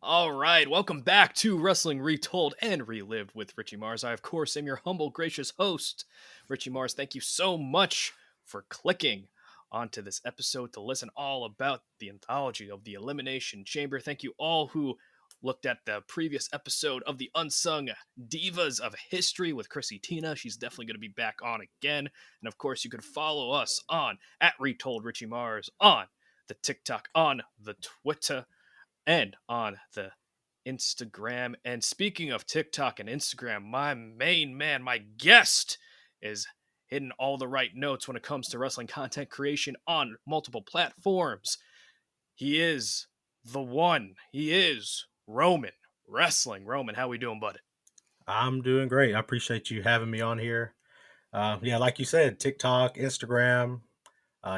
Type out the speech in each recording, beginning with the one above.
All right, welcome back to Wrestling Retold and Relived with Richie Mars. I, of course, am your humble, gracious host, Richie Mars. Thank you so much for clicking onto this episode to listen all about the anthology of the Elimination Chamber. Thank you all who looked at the previous episode of the Unsung Divas of History with Chrissy Tina. She's definitely going to be back on again. And of course, you can follow us on at Retold Richie Mars on the TikTok, on the Twitter, and on the Instagram. And speaking of TikTok and Instagram, my main man, my guest, is hitting all the right notes when it comes to wrestling content creation on multiple platforms. He is the one. He is Roman Wrestling. Roman, how we doing, bud? I'm doing great. I appreciate you having me on here. Yeah, like you said, TikTok, Instagram.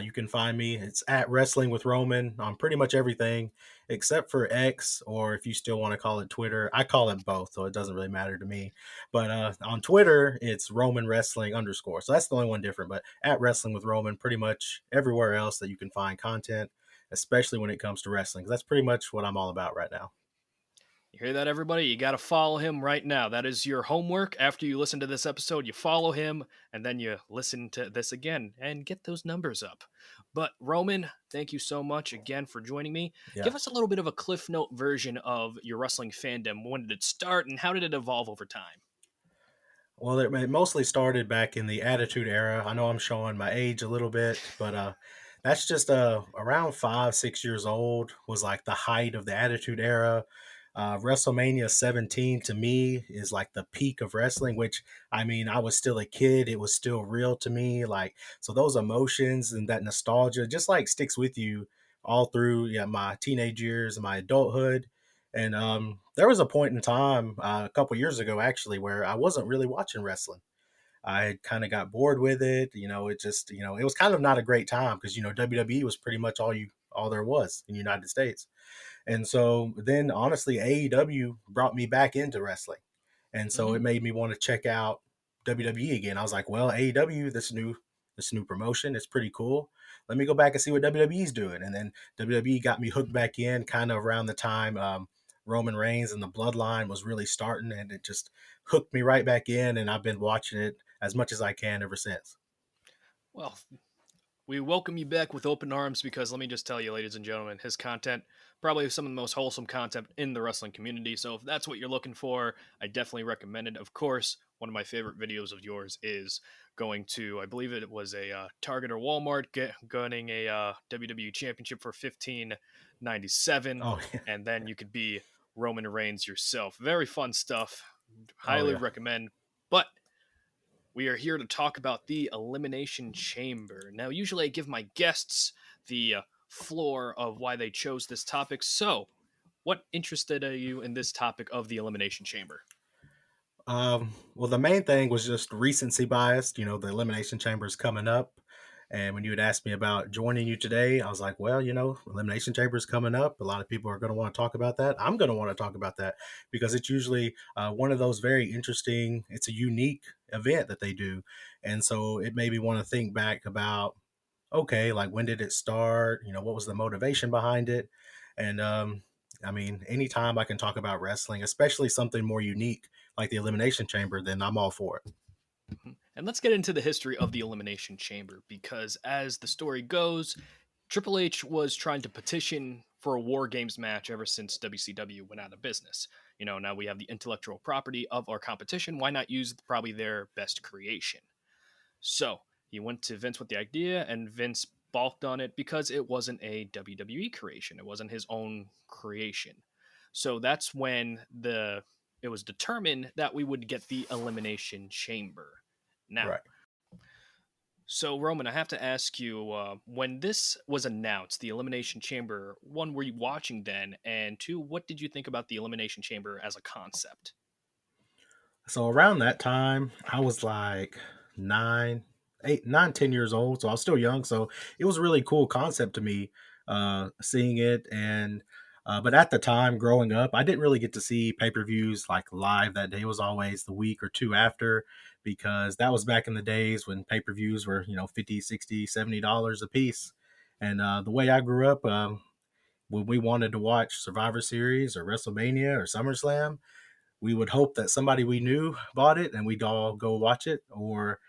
You can find me. It's at Wrestling with Roman on pretty much everything except for X, or if you still want to call it Twitter. I call it both, so it doesn't really matter to me. But on Twitter, it's Roman Wrestling underscore. So that's the only one different. But at Wrestling with Roman, pretty much everywhere else that you can find content, especially when it comes to wrestling. 'Cause that's pretty much what I'm all about right now. You hear that, everybody? You got to follow him right now. That is your homework. After you listen to this episode, you follow him, and then you listen to this again and get those numbers up. But Roman, thank you so much again for joining me. Yeah. Give us a little bit of a Cliff Note version of your wrestling fandom. When did it start, and how did it evolve over time? Well, it mostly started back in the Attitude Era. I know I'm showing my age a little bit, but that's just around 5, 6 years old was like the height of the Attitude Era. WrestleMania 17 to me is like the peak of wrestling, which I mean, I was still a kid. It was still real to me. Like, so those emotions and that nostalgia just like sticks with you all through my teenage years and my adulthood. And there was a point in time a couple years ago, actually, where I wasn't really watching wrestling. I kind of got bored with it. It just, it was kind of not a great time because, WWE was pretty much all there was in the United States. And so then honestly, AEW brought me back into wrestling. And so it Mm. made me want to check out WWE again. I was like, well, AEW, this new promotion, it's pretty cool. Let me go back and see what WWE's doing. And then WWE got me hooked back in kind of around the time Roman Reigns and the Bloodline was really starting, and it just hooked me right back in. And I've been watching it as much as I can ever since. Well, we welcome you back with open arms because let me just tell you, ladies and gentlemen, his content probably some of the most wholesome content in the wrestling community. So if that's what you're looking for, I definitely recommend it. Of course, one of my favorite videos of yours is going to, I believe it was a Target or Walmart getting a WWE Championship for 15.97, Oh, yeah. and then you could be Roman Reigns yourself. Very fun stuff. Oh, Highly yeah. recommend. But we are here to talk about the Elimination Chamber. Now, usually I give my guests the floor of why they chose this topic. So, what interested you in this topic of the Elimination Chamber? Well, the main thing was just recency bias. The Elimination Chamber is coming up. And when you had asked me about joining you today, I was like, well, Elimination Chamber is coming up. A lot of people are going to want to talk about that. I'm going to want to talk about that because it's usually one of those very interesting, it's a unique event that they do. And so it made me want to think back about, okay, like when did it start? What was the motivation behind it? And I mean, anytime I can talk about wrestling, especially something more unique like the Elimination Chamber, then I'm all for it. Mhm. And let's get into the history of the Elimination Chamber because, as the story goes, Triple H was trying to petition for a War Games match ever since WCW went out of business. Now we have the intellectual property of our competition. Why not use probably their best creation? So he went to Vince with the idea, and Vince balked on it because it wasn't a WWE creation. It wasn't his own creation. So that's when it was determined that we would get the Elimination Chamber. Now, Right. so Roman, I have to ask you, when this was announced, the Elimination Chamber, one, were you watching then? And two, what did you think about the Elimination Chamber as a concept? So around that time, I was like 9, 8, 9, 10 years old. So I was still young. So it was a really cool concept to me, seeing it. And but at the time, growing up, I didn't really get to see pay-per-views like live that day. It was always the week or two after, because that was back in the days when pay-per-views were, 50, 60, $70 a piece. And the way I grew up, when we wanted to watch Survivor Series or WrestleMania or SummerSlam, we would hope that somebody we knew bought it and we'd all go watch it, or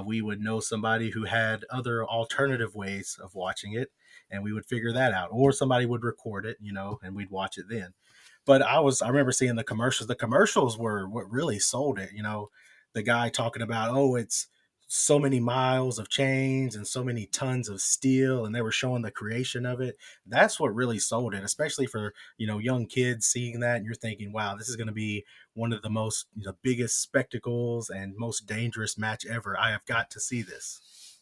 we would know somebody who had other alternative ways of watching it, and we would figure that out, or somebody would record it, and we'd watch it then. But I remember seeing the commercials. The commercials were what really sold it. The guy talking about, oh, it's so many miles of chains and so many tons of steel, and they were showing the creation of it. That's what really sold it, especially for young kids seeing that, and you're thinking, wow, this is going to be one of the most the biggest spectacles and most dangerous match ever. I have got to see this.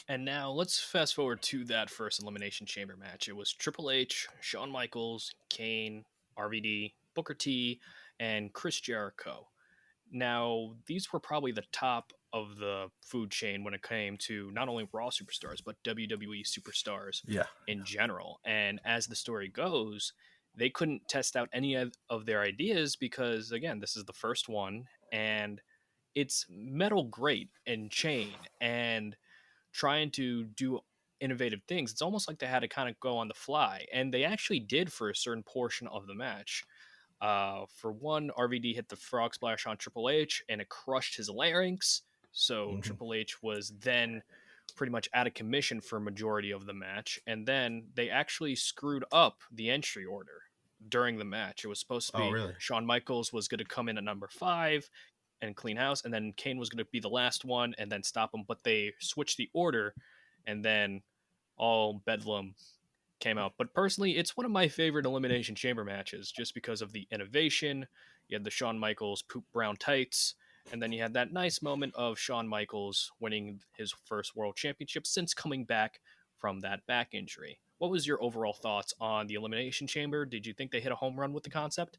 And now let's fast forward to that first Elimination Chamber match. It was Triple H, Shawn Michaels, Kane, RVD, Booker T, and Chris Jericho. Now, these were probably the top of the food chain when it came to not only Raw superstars, but WWE superstars Yeah. in general. And as the story goes, they couldn't test out any of their ideas because, again, this is the first one, and it's metal grate and chain and trying to do innovative things. It's almost like they had to kind of go on the fly, and they actually did for a certain portion of the match. For one, RVD hit the frog splash on Triple H, and it crushed his larynx. So Mm-hmm. Triple H was then pretty much out of commission for a majority of the match. And then they actually screwed up the entry order during the match. It was supposed to Oh, be really? Shawn Michaels was going to come in at number 5 and clean house, and then Kane was going to be the last one and then stop him. But they switched the order, and then all bedlam came out. But personally, it's one of my favorite Elimination Chamber matches just because of the innovation. You had the Shawn Michaels poop brown tights, and then you had that nice moment of Shawn Michaels winning his first world championship since coming back from that back injury. What was your overall thoughts on the Elimination Chamber? Did you think they hit a home run with the concept?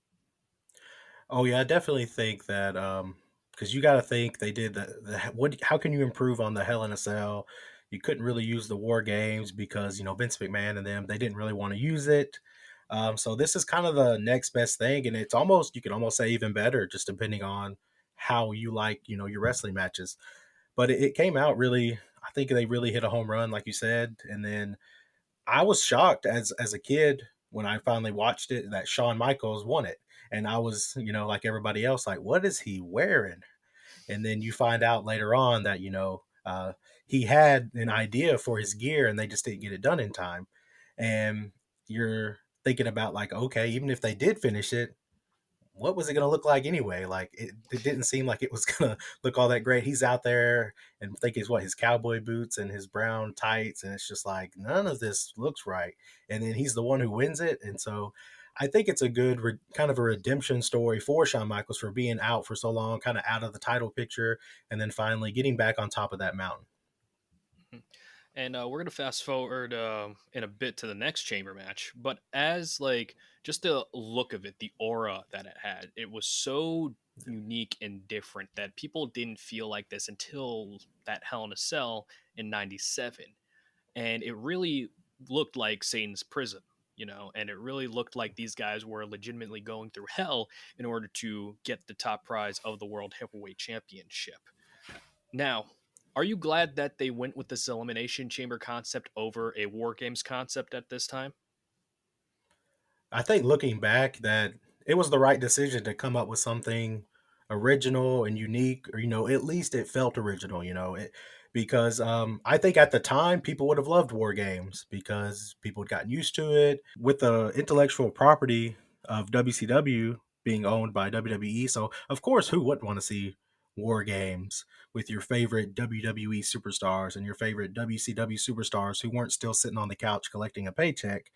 Oh yeah, I definitely think that because you got to think they did the what? How can you improve on the Hell in a Cell? You couldn't really use the War Games because Vince McMahon and them they didn't really want to use it. So this is kind of the next best thing, and it's almost you could almost say even better, just depending on how you like your wrestling matches. But it came out really. I think they really hit a home run, like you said, and then I was shocked as a kid when I finally watched it that Shawn Michaels won it. And I was, like everybody else, like, what is he wearing? And then you find out later on that, he had an idea for his gear and they just didn't get it done in time. And you're thinking about, like, okay, even if they did finish it, what was it going to look like anyway? Like it didn't seem like it was going to look all that great. He's out there and think it's what his cowboy boots and his brown tights, and it's just like none of this looks right. And then he's the one who wins it, and so I think it's a good kind of a redemption story for Shawn Michaels for being out for so long, kind of out of the title picture, and then finally getting back on top of that mountain. And we're gonna fast forward in a bit to the next chamber match, but as like just the look of it, the aura that it had, it was so unique and different that people didn't feel like this until that Hell in a Cell in '97, and it really looked like Satan's prison, and it really looked like these guys were legitimately going through hell in order to get the top prize of the World Heavyweight Championship. Now, are you glad that they went with this elimination chamber concept over a war games concept at this time? I think looking back that it was the right decision to come up with something original and unique, or at least it felt original, because I think at the time people would have loved war games because people had gotten used to it with the intellectual property of WCW being owned by WWE. So of course, who wouldn't want to see war games with your favorite WWE superstars and your favorite WCW superstars who weren't still sitting on the couch collecting a paycheck?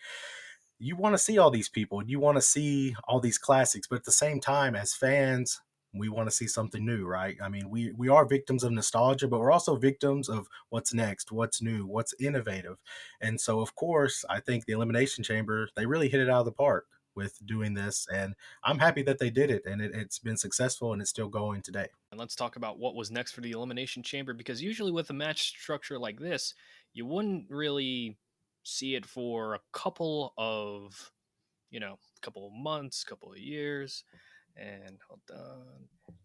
You want to see all these people and you want to see all these classics, but at the same time, as fans, we want to see something new, right? I mean, we are victims of nostalgia, but we're also victims of what's next, what's new, what's innovative. And so, of course, I think the Elimination Chamber, they really hit it out of the park with doing this. And I'm happy that they did it, and it's been successful and it's still going today. And let's talk about what was next for the elimination chamber, because usually with a match structure like this, you wouldn't really see it for a couple of, couple of months, couple of years. And hold on.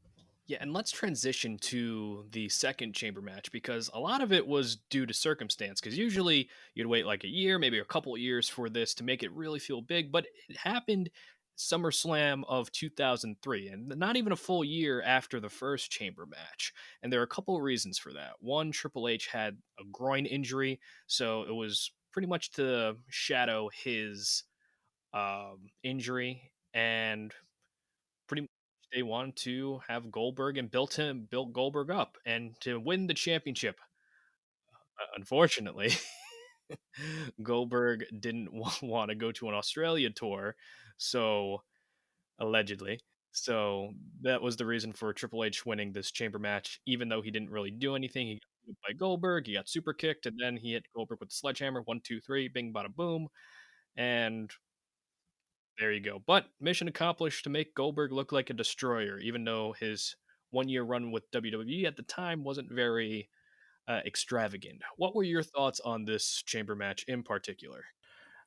Yeah, and let's transition to the second chamber match because a lot of it was due to circumstance. Because usually you'd wait like a year, maybe a couple of years for this to make it really feel big, but it happened SummerSlam of 2003, and not even a full year after the first chamber match. And there are a couple of reasons for that. One, Triple H had a groin injury, so it was pretty much to shadow his injury, and pretty much they wanted to have Goldberg and built Goldberg up and to win the championship. Unfortunately, Goldberg didn't want to go to an Australia tour, so allegedly. So that was the reason for Triple H winning this chamber match, even though he didn't really do anything. He got beat by Goldberg, he got super kicked, and then he hit Goldberg with the sledgehammer. 1, 2, 3, bing, bada, boom, and there you go. But mission accomplished to make Goldberg look like a destroyer, even though his 1 year run with WWE at the time wasn't very extravagant. What were your thoughts on this chamber match in particular?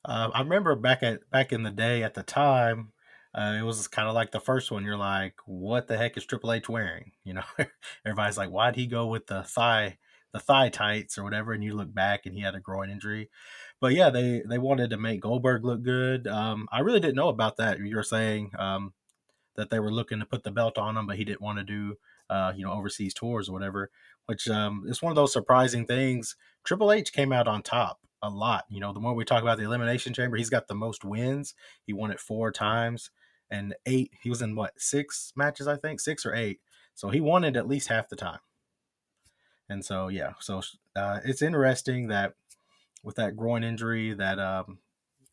I remember back in the day at the time, it was kind of like the first one. You're like, what the heck is Triple H wearing? You know, everybody's like, why'd he go with the thigh tights or whatever? And you look back and he had a groin injury. But yeah, they wanted to make Goldberg look good. I really didn't know about that. You were saying that they were looking to put the belt on him, but he didn't want to do overseas tours or whatever. Which is one of those surprising things. Triple H came out on top a lot. You know, the more we talk about the Elimination Chamber, he's got the most wins. He won it 4 times and eight. He was in what 6 matches, I think, 6 or 8. So he won it at least half the time. And so yeah, so it's interesting that with that groin injury that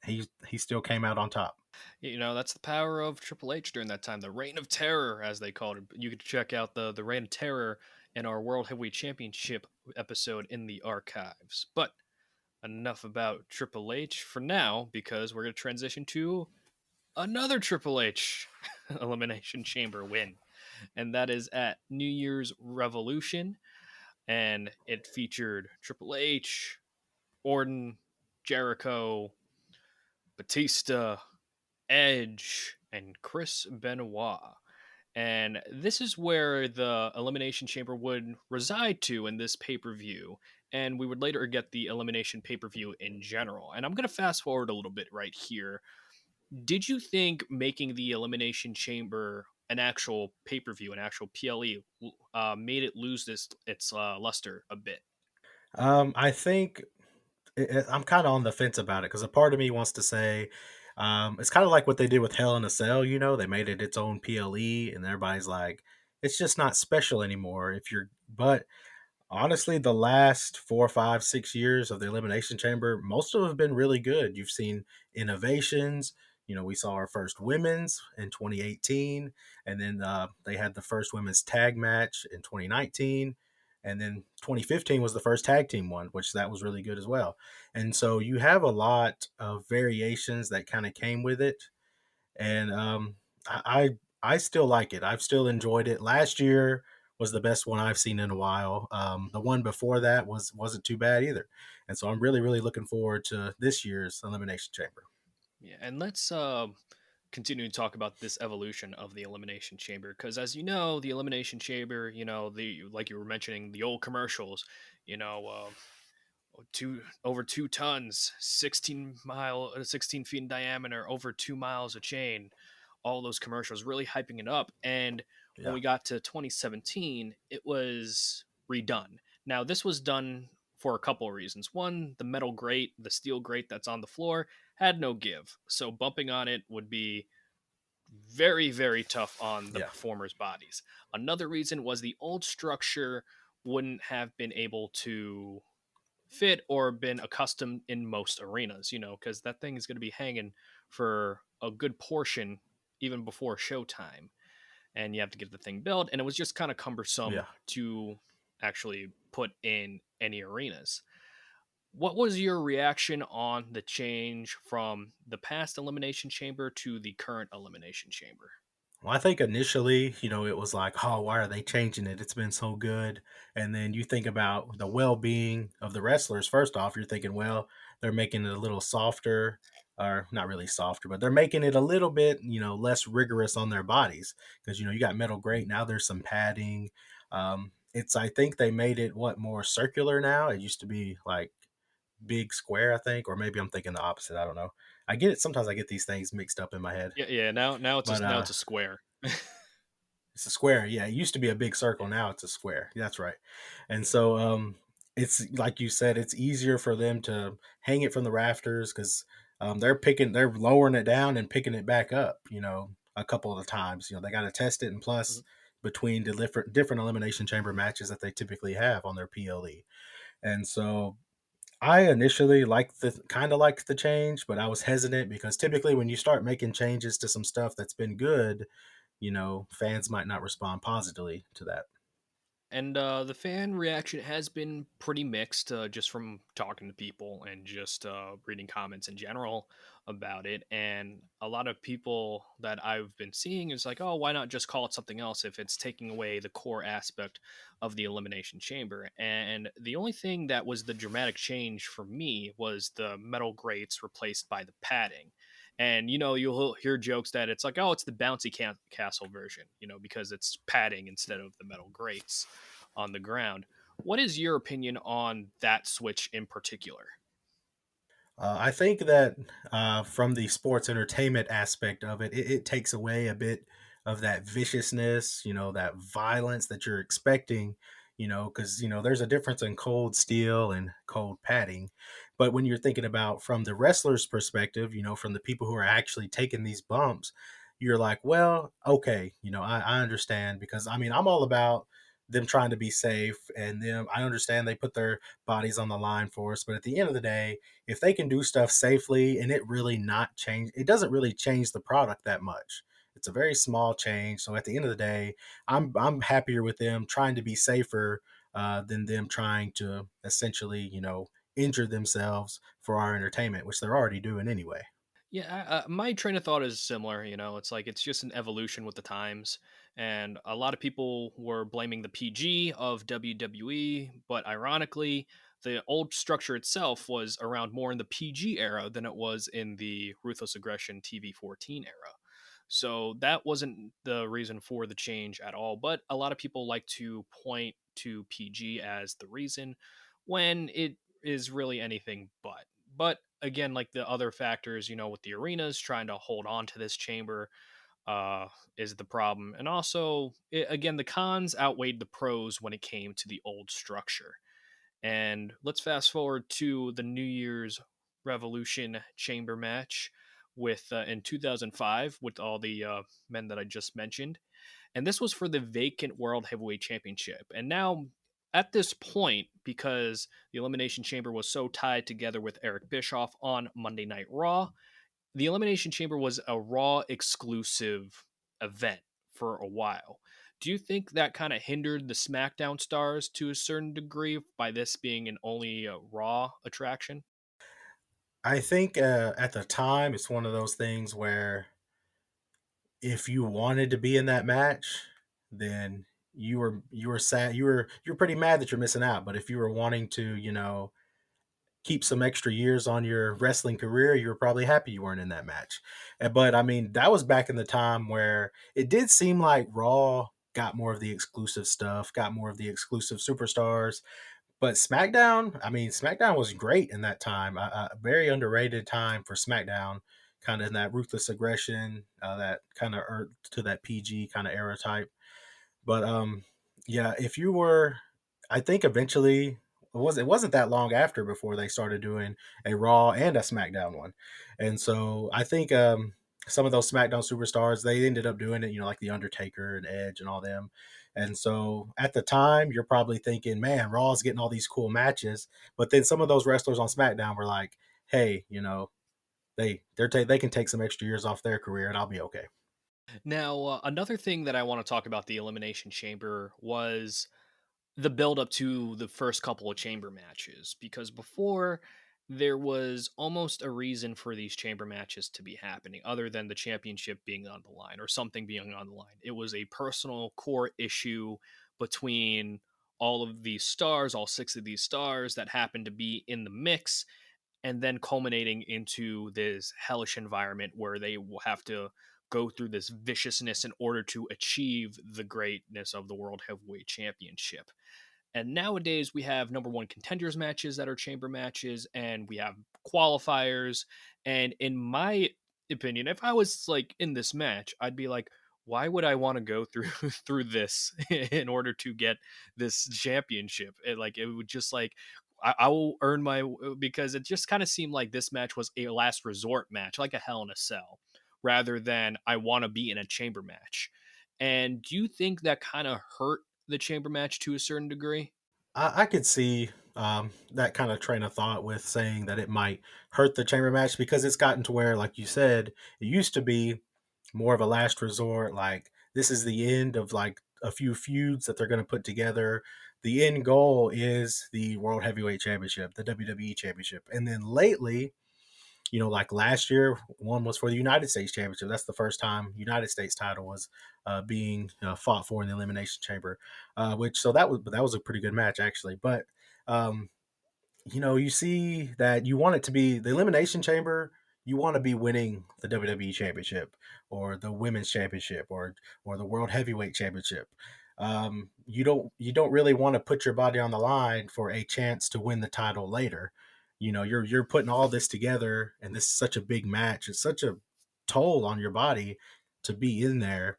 he still came out on top. You know, that's the power of Triple H during that time, the Reign of Terror, as they called it. You could check out the Reign of Terror in our World Heavyweight Championship episode in the archives. But enough about Triple H for now, because we're going to transition to another Triple H Elimination Chamber win, and that is at New Year's Revolution, and it featured Triple H, Orton, Jericho, Batista, Edge, and Chris Benoit. And this is where the Elimination Chamber would reside to in this pay per view. And we would later get the Elimination pay per view in general. And I'm going to fast forward a little bit right here. Did you think making the Elimination Chamber an actual pay per view, an actual PLE, made it lose its luster a bit? I think I'm kind of on the fence about it because a part of me wants to say it's kind of like what they did with Hell in a Cell. You know, they made it its own PLE, and everybody's like, it's just not special anymore. But honestly, the last 4, 5, 6 years of the Elimination Chamber, most of them have been really good. You've seen innovations. You know, we saw our first women's in 2018, and then they had the first women's tag match in 2019, and then 2015 was the first tag team one, which that was really good as well. And so you have a lot of variations that kind of came with it, and I still like it. I've still enjoyed it. Last year was the best one I've seen in a while. The one before that wasn't too bad either, and so I'm really looking forward to this year's Elimination Chamber. Yeah, and let's continue to talk about this evolution of the Elimination Chamber because, as you know, the Elimination Chamber, the like you were mentioning, the old commercials, you know, two over 2 tons, 16 feet in diameter, over 2 miles of chain. All those commercials really hyping it up, and when Yeah, we got to 2017, it was redone. Now this was done for a couple of reasons. One, the metal grate, the steel grate that's on the floor had no give, so bumping on it would be very tough on the yeah, performers' bodies. Another reason was the old structure wouldn't have been able to fit or been accustomed in most arenas, because that thing is going to be hanging for a good portion even before showtime. And you have to get the thing built. And it was just kind of cumbersome yeah. to actually put in any arenas. What was your reaction on the change from the past Elimination Chamber to the current Elimination Chamber? Well, I think initially, it was like, oh, why are they changing it? It's been so good. And then you think about the well being of the wrestlers. First off, you're thinking, well, they're making it a little softer. Or not really softer, but they're making it a little bit, less rigorous on their bodies because you got metal grate now. There's some padding. It's I think they made it what more circular now. It used to be like big square, I think, or maybe I'm thinking the opposite. I don't know. I get it. Sometimes I get these things mixed up in my head, Yeah, yeah. Now it's but now it's a square. it's a square. Yeah, it used to be a big circle. Now it's a square. That's right. And so it's like you said, it's easier for them to hang it from the rafters because they're lowering it down and picking it back up, a couple of times. They got to test it. And plus, Mhm. between the different elimination chamber matches that they typically have on their PLE. And so I initially liked the change, but I was hesitant because typically when you start making changes to some stuff that's been good, fans might not respond positively to that. And the fan reaction has been pretty mixed, just from talking to people and just reading comments in general about it. And a lot of people that I've been seeing is like, oh, why not just call it something else if it's taking away the core aspect of the Elimination Chamber? And the only thing that was the dramatic change for me was the metal grates replaced by the padding. And you'll hear jokes that it's like, oh, it's the bouncy castle version, because it's padding instead of the metal grates on the ground. What is your opinion on that switch in particular? I think that from the sports entertainment aspect of it, it takes away a bit of that viciousness, that violence that you're expecting, because, there's a difference in cold steel and cold padding. But when you're thinking about from the wrestler's perspective, from the people who are actually taking these bumps, you're like, well, okay, I understand because I mean, I'm all about them trying to be safe and them. I understand they put their bodies on the line for us, but at the end of the day, if they can do stuff safely and it doesn't really change the product that much. It's a very small change. So at the end of the day, I'm happier with them trying to be safer than them trying to essentially, injure themselves for our entertainment, which they're already doing anyway. Yeah, my train of thought is similar. It's like it's just an evolution with the times, and a lot of people were blaming the PG of WWE, but ironically, the old structure itself was around more in the PG era than it was in the Ruthless Aggression TV 14 era. So that wasn't the reason for the change at all. But a lot of people like to point to PG as the reason when it is really anything but. But again, like the other factors, with the arenas trying to hold on to this chamber, uh, is the problem. And also, again, the cons outweighed the pros when it came to the old structure. And let's fast forward to the New Year's Revolution Chamber match with in 2005 with all the men that I just mentioned, and this was for the vacant World Heavyweight Championship. And now, at this point, because the Elimination Chamber was so tied together with Eric Bischoff on Monday Night Raw, the Elimination Chamber was a Raw exclusive event for a while. Do you think that kind of hindered the SmackDown stars to a certain degree by this being an only Raw attraction? I think at the time it's one of those things where if you wanted to be in that match, then you were sad you're pretty mad that you're missing out. But if you were wanting to, keep some extra years on your wrestling career, you were probably happy you weren't in that match. But I mean, that was back in the time where it did seem like Raw got more of the exclusive stuff, got more of the exclusive superstars. But SmackDown, I mean, SmackDown was great in that time. A very underrated time for SmackDown, kind of in that ruthless aggression, that kind of to that PG kind of era type. But yeah, if you were, I think eventually it wasn't that long after before they started doing a Raw and a SmackDown one, and so I think some of those SmackDown superstars they ended up doing it, like the Undertaker and Edge and all them. And so at the time, you're probably thinking, man, Raw's getting all these cool matches, but then some of those wrestlers on SmackDown were like, hey, they can take some extra years off their career and I'll be okay. Now, another thing that I want to talk about the Elimination Chamber was the build up to the first couple of chamber matches, because before there was almost a reason for these chamber matches to be happening other than the championship being on the line or something being on the line. It was a personal core issue between all of these stars, all six of these stars that happened to be in the mix, and then culminating into this hellish environment where they will have to go through this viciousness in order to achieve the greatness of the World Heavyweight Championship. And nowadays we have number one contenders matches that are chamber matches, and we have qualifiers. And in my opinion, if I was like in this match, I'd be like, why would I want to go through through this in order to get this championship? It would just like I will earn my, because it just kind of seemed like this match was a last resort match, like a Hell in a Cell, rather than I want to be in a chamber match. And do you think that kind of hurt the chamber match to a certain degree? I could see that kind of train of thought with saying that it might hurt the chamber match because it's gotten to where, like you said, it used to be more of a last resort. Like this is the end of like a few feuds that they're going to put together. The end goal is the World Heavyweight Championship, the WWE Championship, and then lately, like last year, one was for the United States Championship. That's the first time United States title was being fought for in the Elimination Chamber. Which so that was a pretty good match actually. But um, you see that you want it to be the Elimination Chamber. You want to be winning the WWE Championship or the Women's Championship or the World Heavyweight Championship. You don't really want to put your body on the line for a chance to win the title later. You're putting all this together, and this is such a big match. It's such a toll on your body to be in there,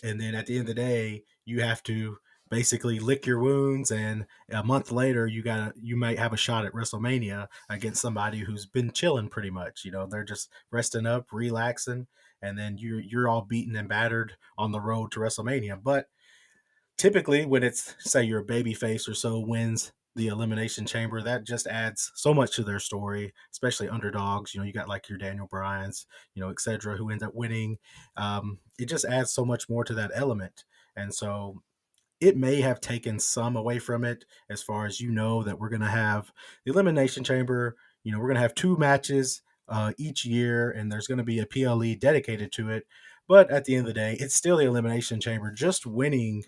and then at the end of the day you have to basically lick your wounds, and a month later you might have a shot at WrestleMania against somebody who's been chilling pretty much. They're just resting up, relaxing, and then you're all beaten and battered on the road to WrestleMania. But typically when it's, say, your baby face or so wins the Elimination Chamber, that just adds so much to their story, especially underdogs. You got like your Daniel Bryans, etc., who end up winning. It just adds so much more to that element. And so it may have taken some away from it, as far as that we're going to have the Elimination Chamber. We're going to have two matches each year, and there's going to be a PLE dedicated to it. But at the end of the day, it's still the Elimination Chamber. Just winning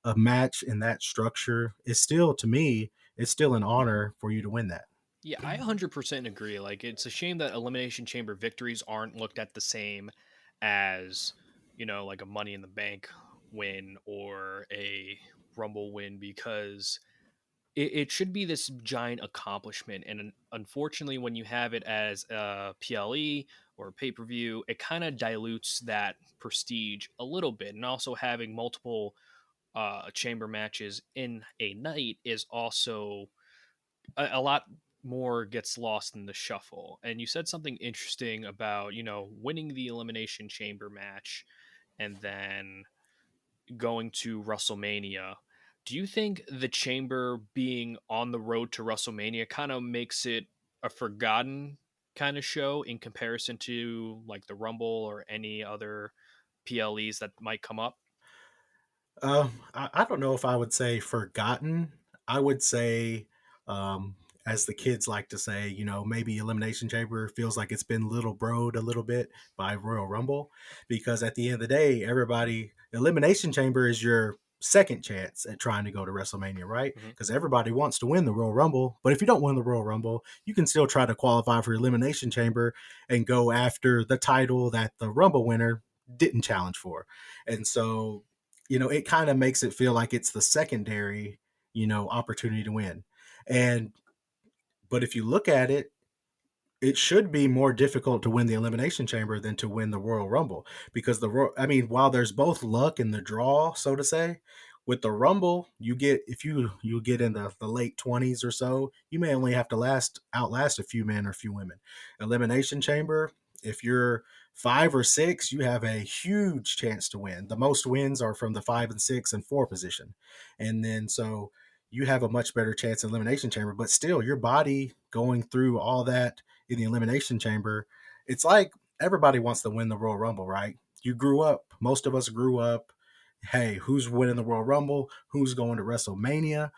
a match in that structure is still, to me, it's still an honor for you to win that. Yeah, I 100% agree. Like, it's a shame that Elimination Chamber victories aren't looked at the same as, like a Money in the Bank win or a Rumble win, because it should be this giant accomplishment. And unfortunately, when you have it as a PLE or a pay per view, it kind of dilutes that prestige a little bit. And also, having multiple chamber matches in a night is also a lot more gets lost in the shuffle. And you said something interesting about, winning the Elimination Chamber match and then going to WrestleMania. Do you think the Chamber being on the road to WrestleMania kind of makes it a forgotten kind of show in comparison to like the Rumble or any other PLEs that might come up? I don't know if I would say forgotten. I would say, as the kids like to say, maybe Elimination Chamber feels like it's been little broed a little bit by Royal Rumble, because at the end of the day, Elimination Chamber is your second chance at trying to go to WrestleMania, right? Mm-hmm. Because everybody wants to win the Royal Rumble, but if you don't win the Royal Rumble, you can still try to qualify for Elimination Chamber and go after the title that the Rumble winner didn't challenge for. And so it kind of makes it feel like it's the secondary, opportunity to win. And but if you look at it, it should be more difficult to win the Elimination Chamber than to win the Royal Rumble, because while there's both luck in the draw, so to say, with the Rumble, you get, if you get in the late 20s or so, you may only have to outlast a few men or a few women. Elimination Chamber, if you're 5 or 6, you have a huge chance to win. The most wins are from the 5 and 6 and 4 position, and then so you have a much better chance in Elimination Chamber. But still, your body going through all that in the Elimination Chamber, it's like everybody wants to win the Royal Rumble, right? Most of us grew up, hey, who's winning the Royal Rumble? Who's going to WrestleMania?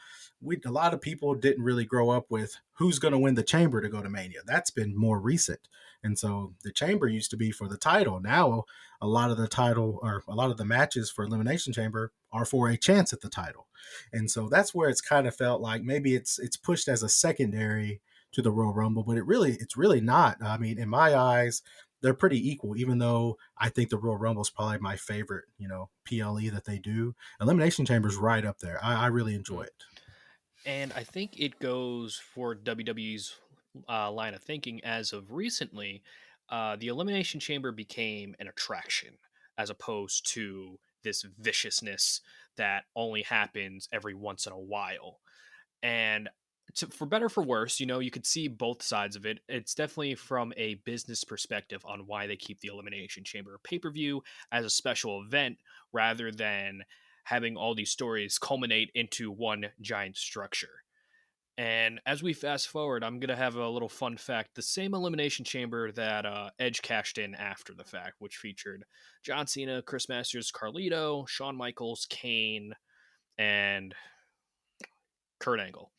A lot of people didn't really grow up with who's going to win the Chamber to go to Mania. That's been more recent. And so the Chamber used to be for the title. Now, a lot of the matches for Elimination Chamber are for a chance at the title. And so that's where it's kind of felt like maybe it's pushed as a secondary to the Royal Rumble, but it's really not. I mean, in my eyes, they're pretty equal. Even though I think the Royal Rumble is probably my favorite, PLE that they do. Elimination Chamber's right up there. I really enjoy Mm. it. And I think it goes for WWE's line of thinking as of recently. The Elimination Chamber became an attraction as opposed to this viciousness that only happens every once in a while. And for better for worse, you could see both sides of it. It's definitely from a business perspective on why they keep the Elimination Chamber pay per view as a special event rather than having all these stories culminate into one giant structure. And as we fast forward, I'm going to have a little fun fact. The same Elimination Chamber that Edge cashed in after the fact, which featured John Cena, Chris Masters, Carlito, Shawn Michaels, Kane, and Kurt Angle.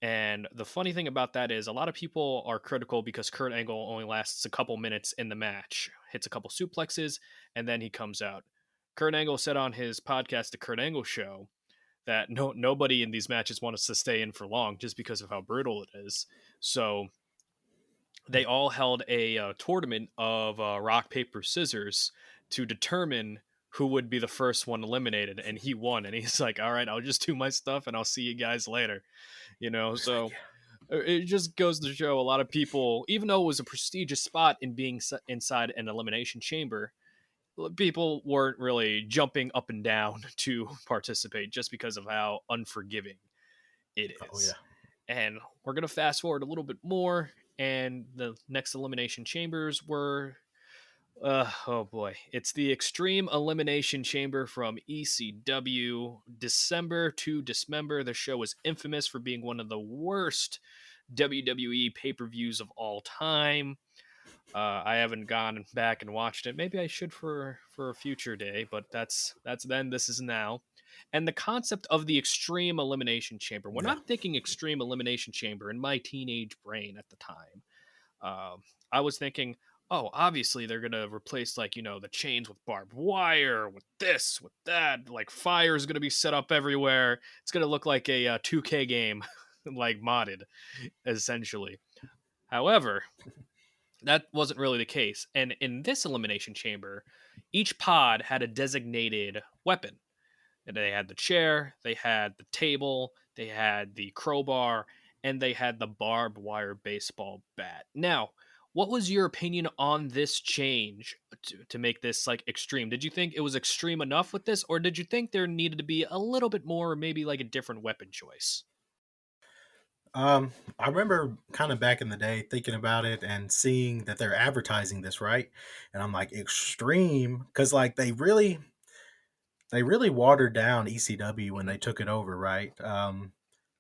And the funny thing about that is a lot of people are critical because Kurt Angle only lasts a couple minutes in the match, hits a couple suplexes, and then he comes out. Kurt Angle said on his podcast, The Kurt Angle Show, that nobody in these matches wants to stay in for long just because of how brutal it is. So they all held a tournament of rock, paper, scissors to determine who would be the first one eliminated. And he won. And he's like, all right, I'll just do my stuff and I'll see you guys later. It's like, So it just goes to show a lot of people, even though it was a prestigious spot in being inside an elimination chamber, people weren't really jumping up and down to participate just because of how unforgiving it oh is. yeah, And we're going to fast forward a little bit more. And the next elimination chambers were, oh boy, it's the Extreme Elimination Chamber from ECW. December to Dismember. The show was infamous for being one of the worst WWE pay per views of all time. I haven't gone back and watched it. Maybe I should for a future day, but that's then. This is now, and the concept of the Extreme Elimination Chamber. When yeah. I'm thinking Extreme Elimination Chamber in my teenage brain at the time, I was thinking, oh, obviously they're gonna replace the chains with barbed wire, with this, with that. Like fire is gonna be set up everywhere. It's gonna look like a 2K game, like modded, essentially. However, that wasn't really the case. And in this elimination chamber, each pod had a designated weapon. And they had the chair, they had the table, they had the crowbar, and they had the barbed wire baseball bat. Now, what was your opinion on this change to make this like extreme? Did you think it was extreme enough with this, or did you think there needed to be a little bit more, maybe like a different weapon choice? I remember kind of back in the day thinking about it and seeing that they're advertising this, right? And I'm like, extreme, because like they really watered down ECW when Mm-hmm. they took it over, right? Well,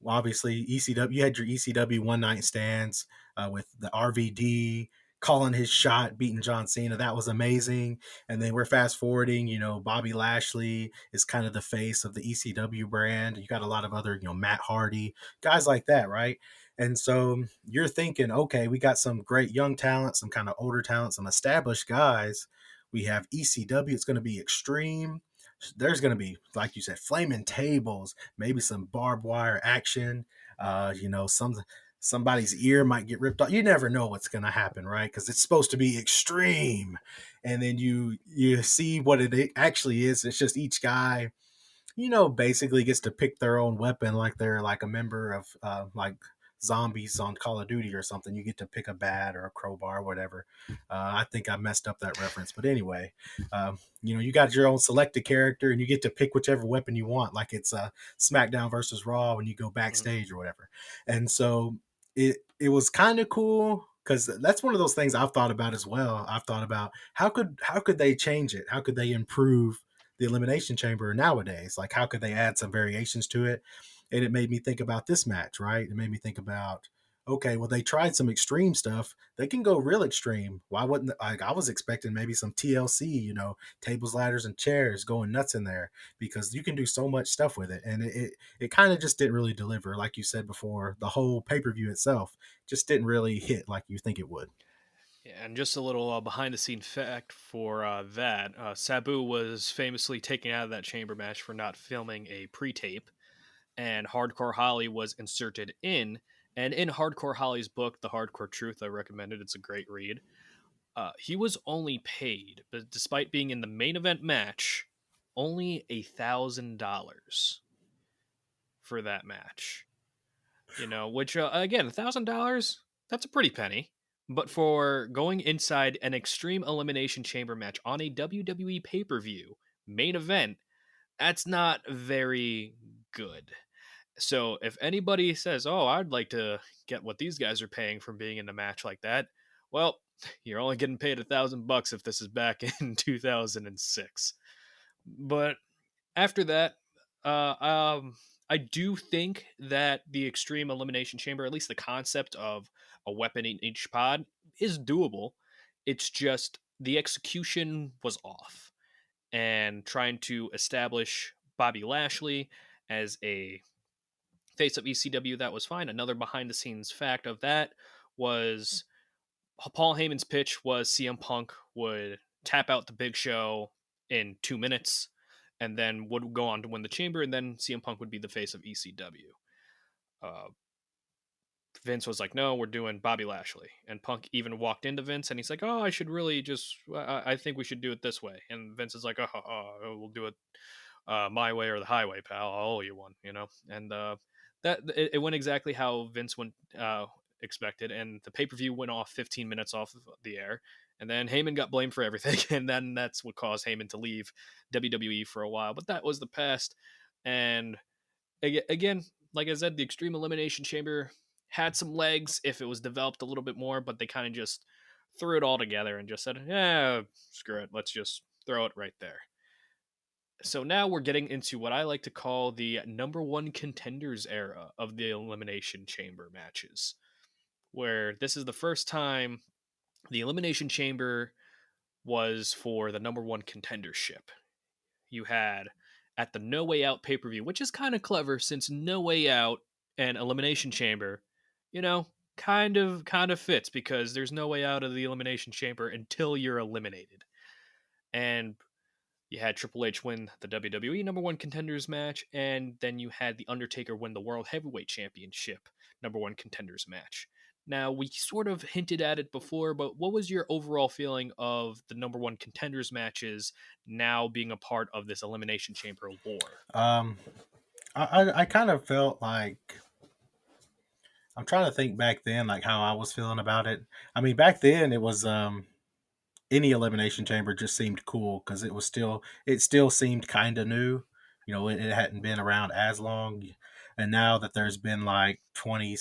obviously ECW, you had your ECW one night stands with the RVD calling his shot, beating John Cena. That was amazing. And then we're fast forwarding, Bobby Lashley is kind of the face of the ECW brand. You got a lot of other, Matt Hardy, guys like that, right? And so you're thinking, okay, we got some great young talent, some kind of older talent, some established guys. We have ECW. It's going to be extreme. There's going to be, like you said, flaming tables, maybe some barbed wire action. Somebody's ear might get ripped off. You never know what's going to happen, right? Because it's supposed to be extreme, and then you see what it actually is. It's just each guy, basically gets to pick their own weapon, like they're like a member of like zombies on Call of Duty or something. You get to pick a bat or a crowbar or whatever. I think I messed up that reference, but anyway, you got your own selected character and you get to pick whichever weapon you want, like it's SmackDown versus Raw when you go Mm-hmm. backstage or whatever. And so it was kind of cool because that's one of those things I've thought about as well. I've thought about how could they change it? How could they improve the Elimination Chamber nowadays? Like, how could they add some variations to it? And it made me think about this match, right? It made me think about, okay, well, they tried some extreme stuff. They can go real extreme. Why wouldn't, like, I was expecting maybe some TLC, tables, ladders, and chairs going nuts in there because you can do so much stuff with it. And it kind of just didn't really deliver. Like you said before, the whole pay per view itself just didn't really hit like you think it would. Yeah, and just a little behind the scene fact for that Sabu was famously taken out of that chamber match for not filming a pre tape, and Hardcore Holly was inserted in And in Hardcore Holly's book, The Hardcore Truth, I recommend it. It's a great read. He was only paid, but despite being in the main event match, only $1,000 for that match. Which again, $1,000, that's a pretty penny. But for going inside an Extreme Elimination Chamber match on a WWE pay per view main event, that's not very good. So if anybody says, "Oh, I'd like to get what these guys are paying from being in a match like that," well, you're only getting paid $1,000 if this is back in 2006. But after that, uh, um, I do think that the Extreme Elimination Chamber, at least the concept of a weapon in each pod, is doable. It's just the execution was off, and trying to establish Bobby Lashley as a face of ECW, that was fine. Another behind the scenes fact of that was Paul Heyman's pitch was CM Punk would tap out the Big Show in 2 minutes and then would go on to win the Chamber, and then CM Punk would be the face of ECW. Uh, Vince was like, "No, we're doing Bobby Lashley," and Punk even walked into Vince and he's like, "Oh, I should really just, I think we should do it this way." And Vince is like, we'll do it my way or the highway, pal. I'll owe you one, And that it went exactly how Vince went expected, and the pay per view went off 15 minutes off of the air, and then Heyman got blamed for everything, and then that's what caused Heyman to leave WWE for a while. But that was the past, and again, like I said, the Extreme Elimination Chamber had some legs if it was developed a little bit more, but they kind of just threw it all together and just said, "Yeah, screw it, let's just throw it right there." So now we're getting into what I like to call the number one contenders era of the Elimination Chamber matches, where this is the first time the Elimination Chamber was for the number one contendership. You had at the No Way Out pay per view, which is kind of clever since No Way Out and Elimination Chamber, kind of fits because there's no way out of the Elimination Chamber until you're eliminated. And you had Triple H win the WWE number one contenders match, and then you had The Undertaker win the World Heavyweight Championship number one contenders match. Now, we sort of hinted at it before, but what was your overall feeling of the number one contenders matches now being a part of this Elimination Chamber lore? Um, I kind of felt like I'm trying to think back then, like how I was feeling about it. I mean, back then it was any elimination chamber just seemed cool because it still seemed kind of new. It hadn't been around as long, and now that there's been like 20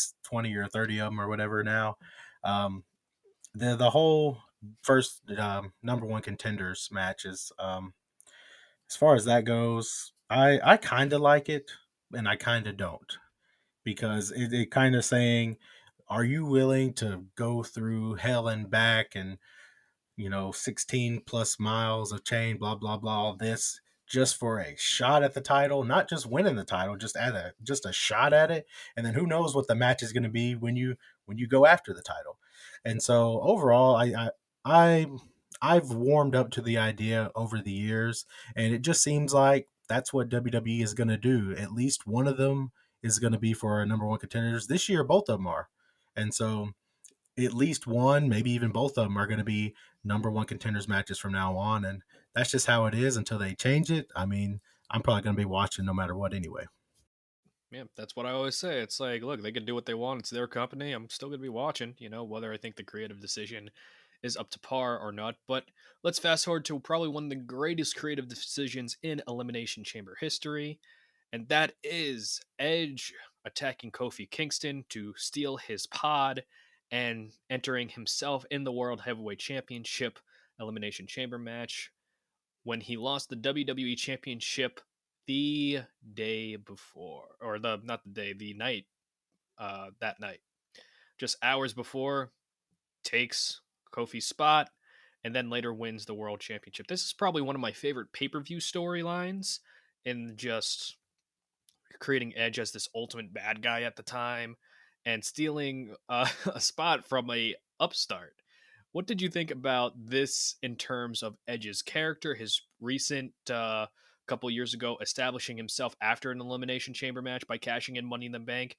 or 30 of them or whatever now, um, the whole first number one contenders matches. As far as that goes, I kind of like it, and I kind of don't because it kind of saying, are you willing to go through hell and back and 16 plus miles of chain, blah, blah, blah, all this just for a shot at the title, not just winning the title, just a shot at it. And then who knows what the match is going to be when you go after the title. And so overall, I I've warmed up to the idea over the years, and it just seems like that's what WWE is going to do. At least one of them is going to be for our number one contenders this year. Both of them are, and so at least one, maybe even both of them are going to be number one contenders matches from now on. And that's just how it is until they change it. I mean, I'm probably going to be watching no matter what anyway. Yeah, that's what I always say. It's like, look, they can do what they want. It's their company. I'm still going to be watching, whether I think the creative decision is up to par or not. But let's fast forward to probably one of the greatest creative decisions in Elimination Chamber history, and that is Edge attacking Kofi Kingston to steal his pod and entering himself in the World Heavyweight Championship Elimination Chamber match when he lost the WWE Championship the day before, or the not the day, the night, that night, just hours before, takes Kofi's spot, and then later wins the World Championship. This is probably one of my favorite pay per view storylines in just creating Edge as this ultimate bad guy at the time and stealing a spot from a upstart. What did you think about this in terms of Edge's character, his recent couple years ago establishing himself after an Elimination Chamber match by cashing in Money in the Bank,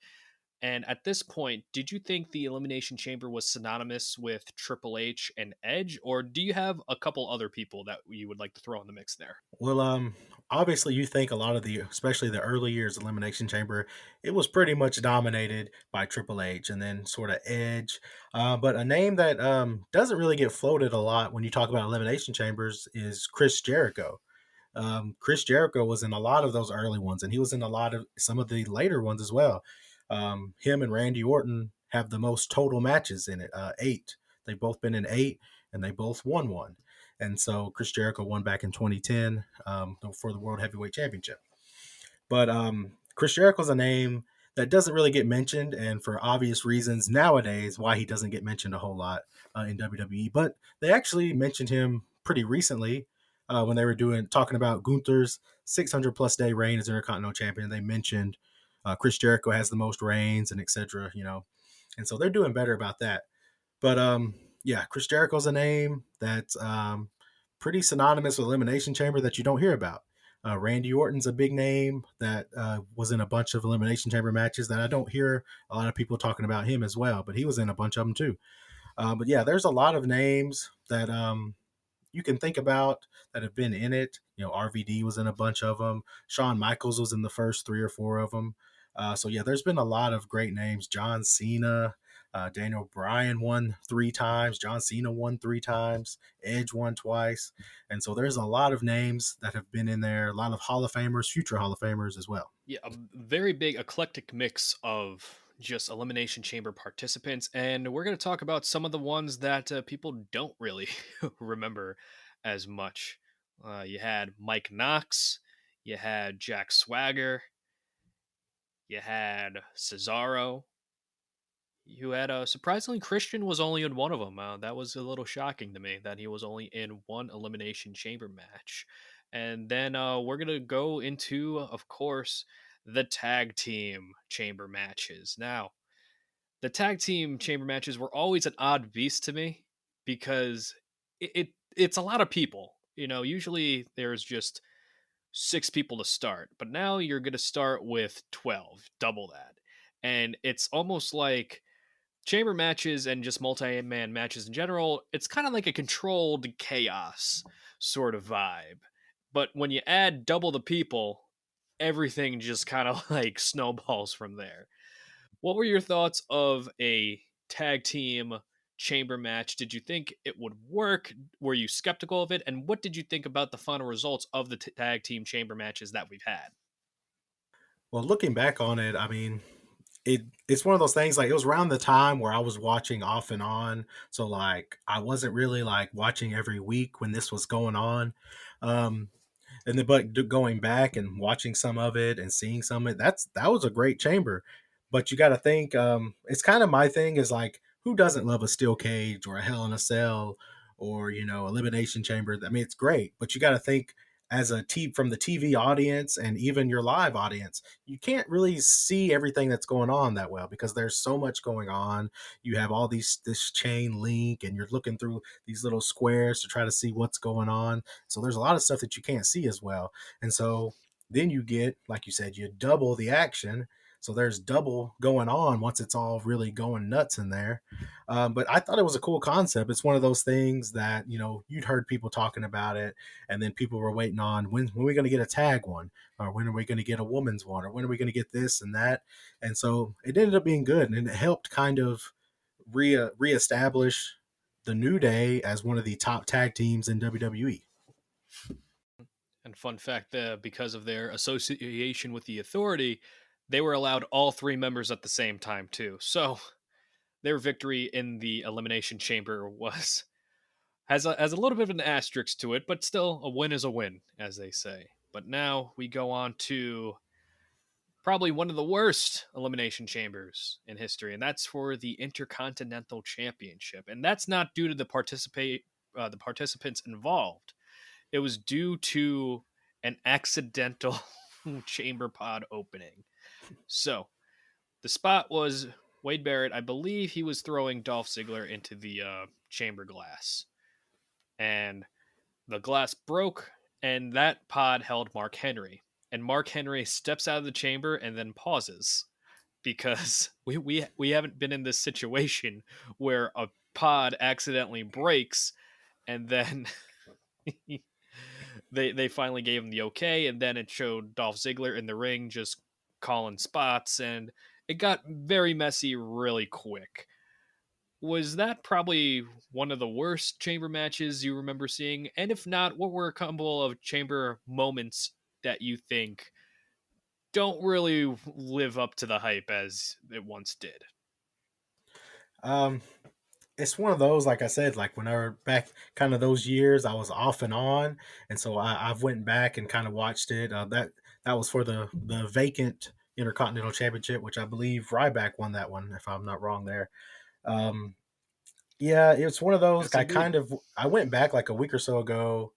And at this point, did you think the Elimination Chamber was synonymous with Triple H and Edge, or do you have a couple other people that you would like to throw in the mix there? Well, obviously, you think a lot of the, especially the early years Elimination Chamber, it was pretty much dominated by Triple H and then sort of Edge. But a name that doesn't really get floated a lot when you talk about Elimination Chambers is Chris Jericho. Chris Jericho was in a lot of those early ones, and he was in a lot of some of the later ones as well. Him and Randy Orton have the most total matches in it, eight. They've both been in eight, and they both won one. And so Chris Jericho won back in 2010 for the World Heavyweight Championship. But Chris Jericho's a name that doesn't really get mentioned, and for obvious reasons nowadays, why he doesn't get mentioned a whole lot in WWE. But they actually mentioned him pretty recently when they were talking about Gunther's 600 plus day reign as Intercontinental Champion. They mentioned Chris Jericho has the most reigns and etc. And so they're doing better about that. But yeah, Chris Jericho's a name that's pretty synonymous with Elimination Chamber that you don't hear about. Randy Orton's a big name that was in a bunch of Elimination Chamber matches that I don't hear a lot of people talking about him as well, but he was in a bunch of them too. But yeah, there's a lot of names that you can think about that have been in it. RVD was in a bunch of them. Shawn Michaels was in the first three or four of them. So yeah, there's been a lot of great names. John Cena, Daniel Bryan won three times. John Cena won three times. Edge won twice. And so there's a lot of names that have been in there. A lot of Hall of Famers, future Hall of Famers as well. Yeah, a very big eclectic mix of just Elimination Chamber participants. And we're going to talk about some of the ones that people don't really remember as much. You had Mike Knox, you had Jack Swagger, you had Cesaro. You had surprisingly Christian was only in one of them. That was a little shocking to me that he was only in one Elimination Chamber match. And then we're gonna go into, of course, the tag team chamber matches. Now, the tag team chamber matches were always an odd beast to me because it's a lot of people. Usually there's just six people to start, but now you're gonna start with 12, double that, and it's almost like chamber matches and just multi-man matches in general, it's kind of like a controlled chaos sort of vibe. But when you add double the people, everything just kind of like snowballs from there. What were your thoughts of a tag team chamber match? Did you think it would work? Were you skeptical of it? And what did you think about the final results of the tag team chamber matches that we've had? Well, looking back on it, I mean, it's one of those things like it was around the time where I was watching off and on. So like I wasn't really like watching every week when this was going on. Um and then but going back and watching some of it and seeing some of it, that was a great chamber. But you got to think it's kind of my thing is like who doesn't love a steel cage or a hell in a cell or elimination chamber. I mean it's great, but you got to think as from the TV audience and even your live audience, you can't really see everything that's going on that well because there's so much going on. You have all this chain link and you're looking through these little squares to try to see what's going on. So there's a lot of stuff that you can't see as well. And so then you get, like you said, you double the action. So there's double going on once it's all really going nuts in there. But I thought it was a cool concept. It's one of those things that, you'd heard people talking about it, and then people were waiting on when are we going to get a tag one, or when are we going to get a woman's one, or when are we going to get this and that. And so it ended up being good, and it helped kind of reestablish the New Day as one of the top tag teams in WWE. And fun fact, because of their association with the Authority, they were allowed all three members at the same time too. So their victory in the Elimination Chamber was has a little bit of an asterisk to it, but still a win is a win, as they say. But now we go on to probably one of the worst Elimination Chambers in history, and that's for the Intercontinental Championship. And that's not due to the participants involved. It was due to an accidental chamber pod opening. So the spot was Wade Barrett. I believe he was throwing Dolph Ziggler into the chamber glass, and the glass broke, and that pod held Mark Henry. And Mark Henry steps out of the chamber and then pauses. because we haven't been in this situation where a pod accidentally breaks and then they finally gave him the okay, and then it showed Dolph Ziggler in the ring just calling spots, and it got very messy really quick. Was that probably one of the worst chamber matches you remember seeing? And if not, what were a couple of chamber moments that you think don't really live up to the hype as it once did? Um, it's one of those, like I said, like whenever back kind of those years, I was off and on, and so I've went back and kind of watched it. That was for the vacant Intercontinental Championship, which I believe Ryback won that one, if I'm not wrong. There, um, yeah, it's one of those. Yes, indeed. I went back like a week or so ago,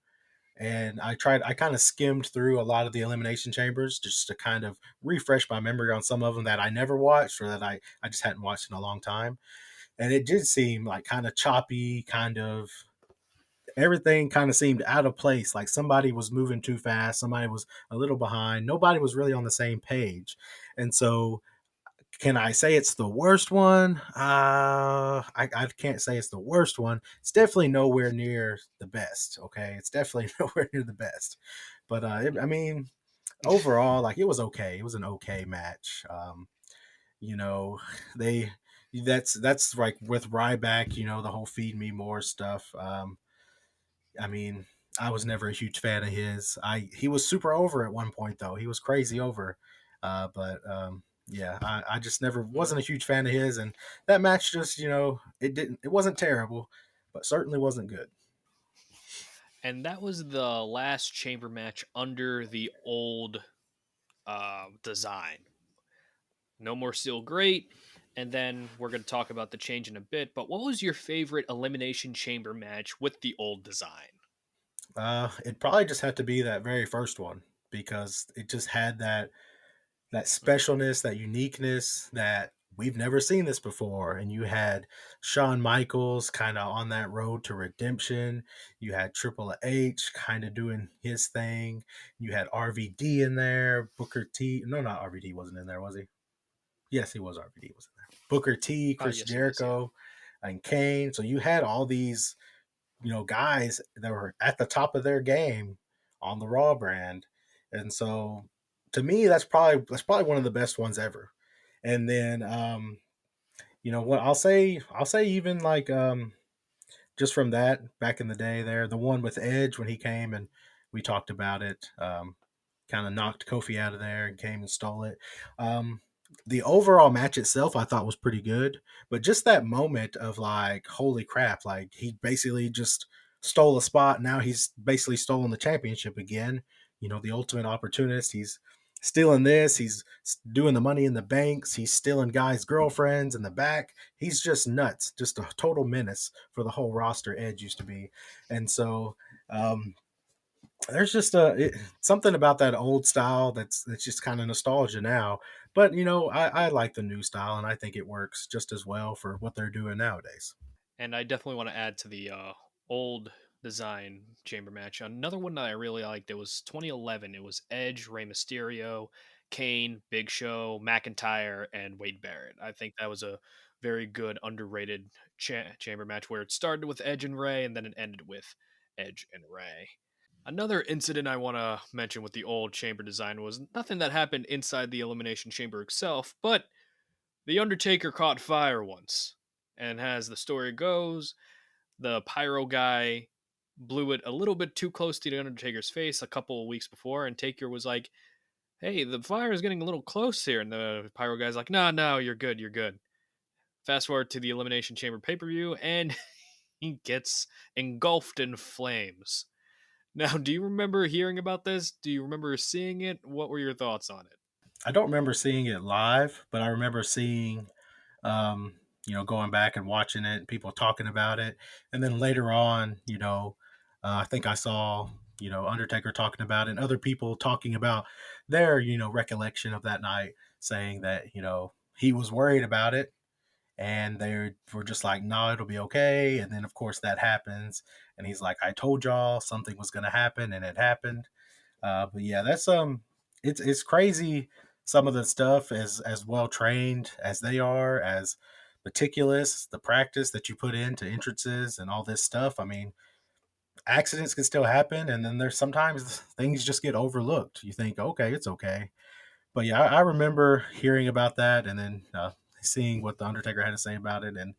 and I kind of skimmed through a lot of the Elimination Chambers just to kind of refresh my memory on some of them that I never watched or that I just hadn't watched in a long time, and it did seem like kind of choppy, kind of everything kind of seemed out of place. Like somebody was moving too fast, somebody was a little behind, nobody was really on the same page. And so, can I say it's the worst one? I can't say it's the worst one. It's definitely nowhere near the best. Okay, it's definitely nowhere near the best. But I mean, overall, like it was okay. It was an okay match. You know, they that's like with Ryback. You know, the whole feed me more stuff. I mean, I was never a huge fan of his. I He was super over at one point though. He was crazy over. But yeah, I just never wasn't a huge fan of his, and that match just it wasn't terrible, but certainly wasn't good. And that was the last chamber match under the old design. No More Steel Great. And then we're going to talk about the change in a bit. But what was your favorite Elimination Chamber match with the old design? It probably just had to be that very first one because it just had that specialness, that uniqueness that we've never seen this before. And you had Shawn Michaels kind of on that road to redemption. You had Triple H kind of doing his thing. You had RVD in there. Booker T. No, not RVD wasn't in there, was he? Yes, he was. RVD was in there. Booker T, Chris Yes, he was. Yeah. Jericho, and Kane. So you had all these guys that were at the top of their game on the Raw brand, and so to me, that's probably one of the best ones ever. And then, what I'll say even like just from that back in the day, there, the one with Edge when he came and we talked about it. Kind of knocked Kofi out of there and came and stole it. Um, the overall match itself, I thought was pretty good, but just that moment of like, holy crap! Like he basically just stole a spot. Now he's basically stolen the championship again. The ultimate opportunist. He's stealing this. He's doing the money in the banks. He's stealing guys' girlfriends in the back. He's just nuts. Just a total menace for the whole roster. Edge used to be, and so um, there's just something about that old style that's just kind of nostalgia now. But I like the new style, and I think it works just as well for what they're doing nowadays. And I definitely want to add to the old design chamber match. Another one that I really liked, it was 2011. It was Edge, Rey Mysterio, Kane, Big Show, McIntyre, and Wade Barrett. I think that was a very good, underrated chamber match where it started with Edge and Rey and then it ended with Edge and Rey. Another incident I want to mention with the old chamber design was nothing that happened inside the Elimination Chamber itself, but the Undertaker caught fire once. And as the story goes, the pyro guy blew it a little bit too close to the Undertaker's face a couple of weeks before, and Taker was like, "Hey, the fire is getting a little close here." And the pyro guy's like, "No, no, you're good, you're good." Fast forward to the Elimination Chamber pay per view, and he gets engulfed in flames. Now, do you remember hearing about this? Do you remember seeing it? What were your thoughts on it? I don't remember seeing it live, but I remember seeing, going back and watching it, and people talking about it, and then later on, I think I saw, Undertaker talking about it, and other people talking about their, recollection of that night, saying that he was worried about it, and they were just like, "No, it'll be okay." And then, of course, that happens, and he's like, "I told y'all something was going to happen, and it happened." But yeah, that's it's crazy some of the stuff as well trained as they are, as meticulous, the practice that you put into entrances and all this stuff. I mean, accidents can still happen, and then there's sometimes things just get overlooked. You think, okay, it's okay. But yeah, I remember hearing about that, and then seeing what the Undertaker had to say about it, and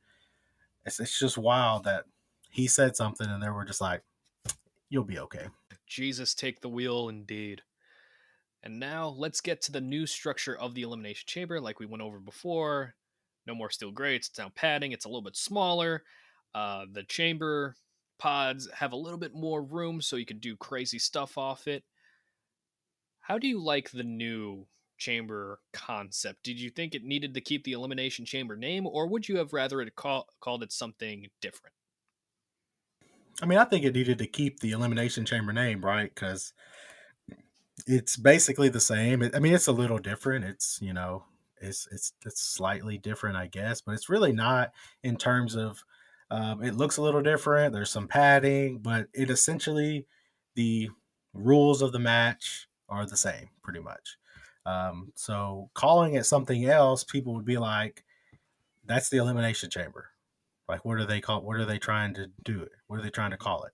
it's just wild that he said something, and they were just like, "You'll be okay." Jesus take the wheel, indeed. And now let's get to the new structure of the Elimination Chamber, like we went over before. No more steel grates, it's now padding, it's a little bit smaller. The chamber pods have a little bit more room so you can do crazy stuff off it. How do you like the new chamber concept? Did you think it needed to keep the Elimination Chamber name, or would you have rather called it something different? I mean, I think it needed to keep the Elimination Chamber name, right? Because it's basically the same. I mean, it's a little different. It's it's slightly different, I guess, but it's really not in terms of. It looks a little different. There's some padding, but it essentially the rules of the match are the same, pretty much. So calling it something else, people would be like, "That's the Elimination Chamber." Like, what are they called? What are they trying to do? It? What are they trying to Mhm. call it?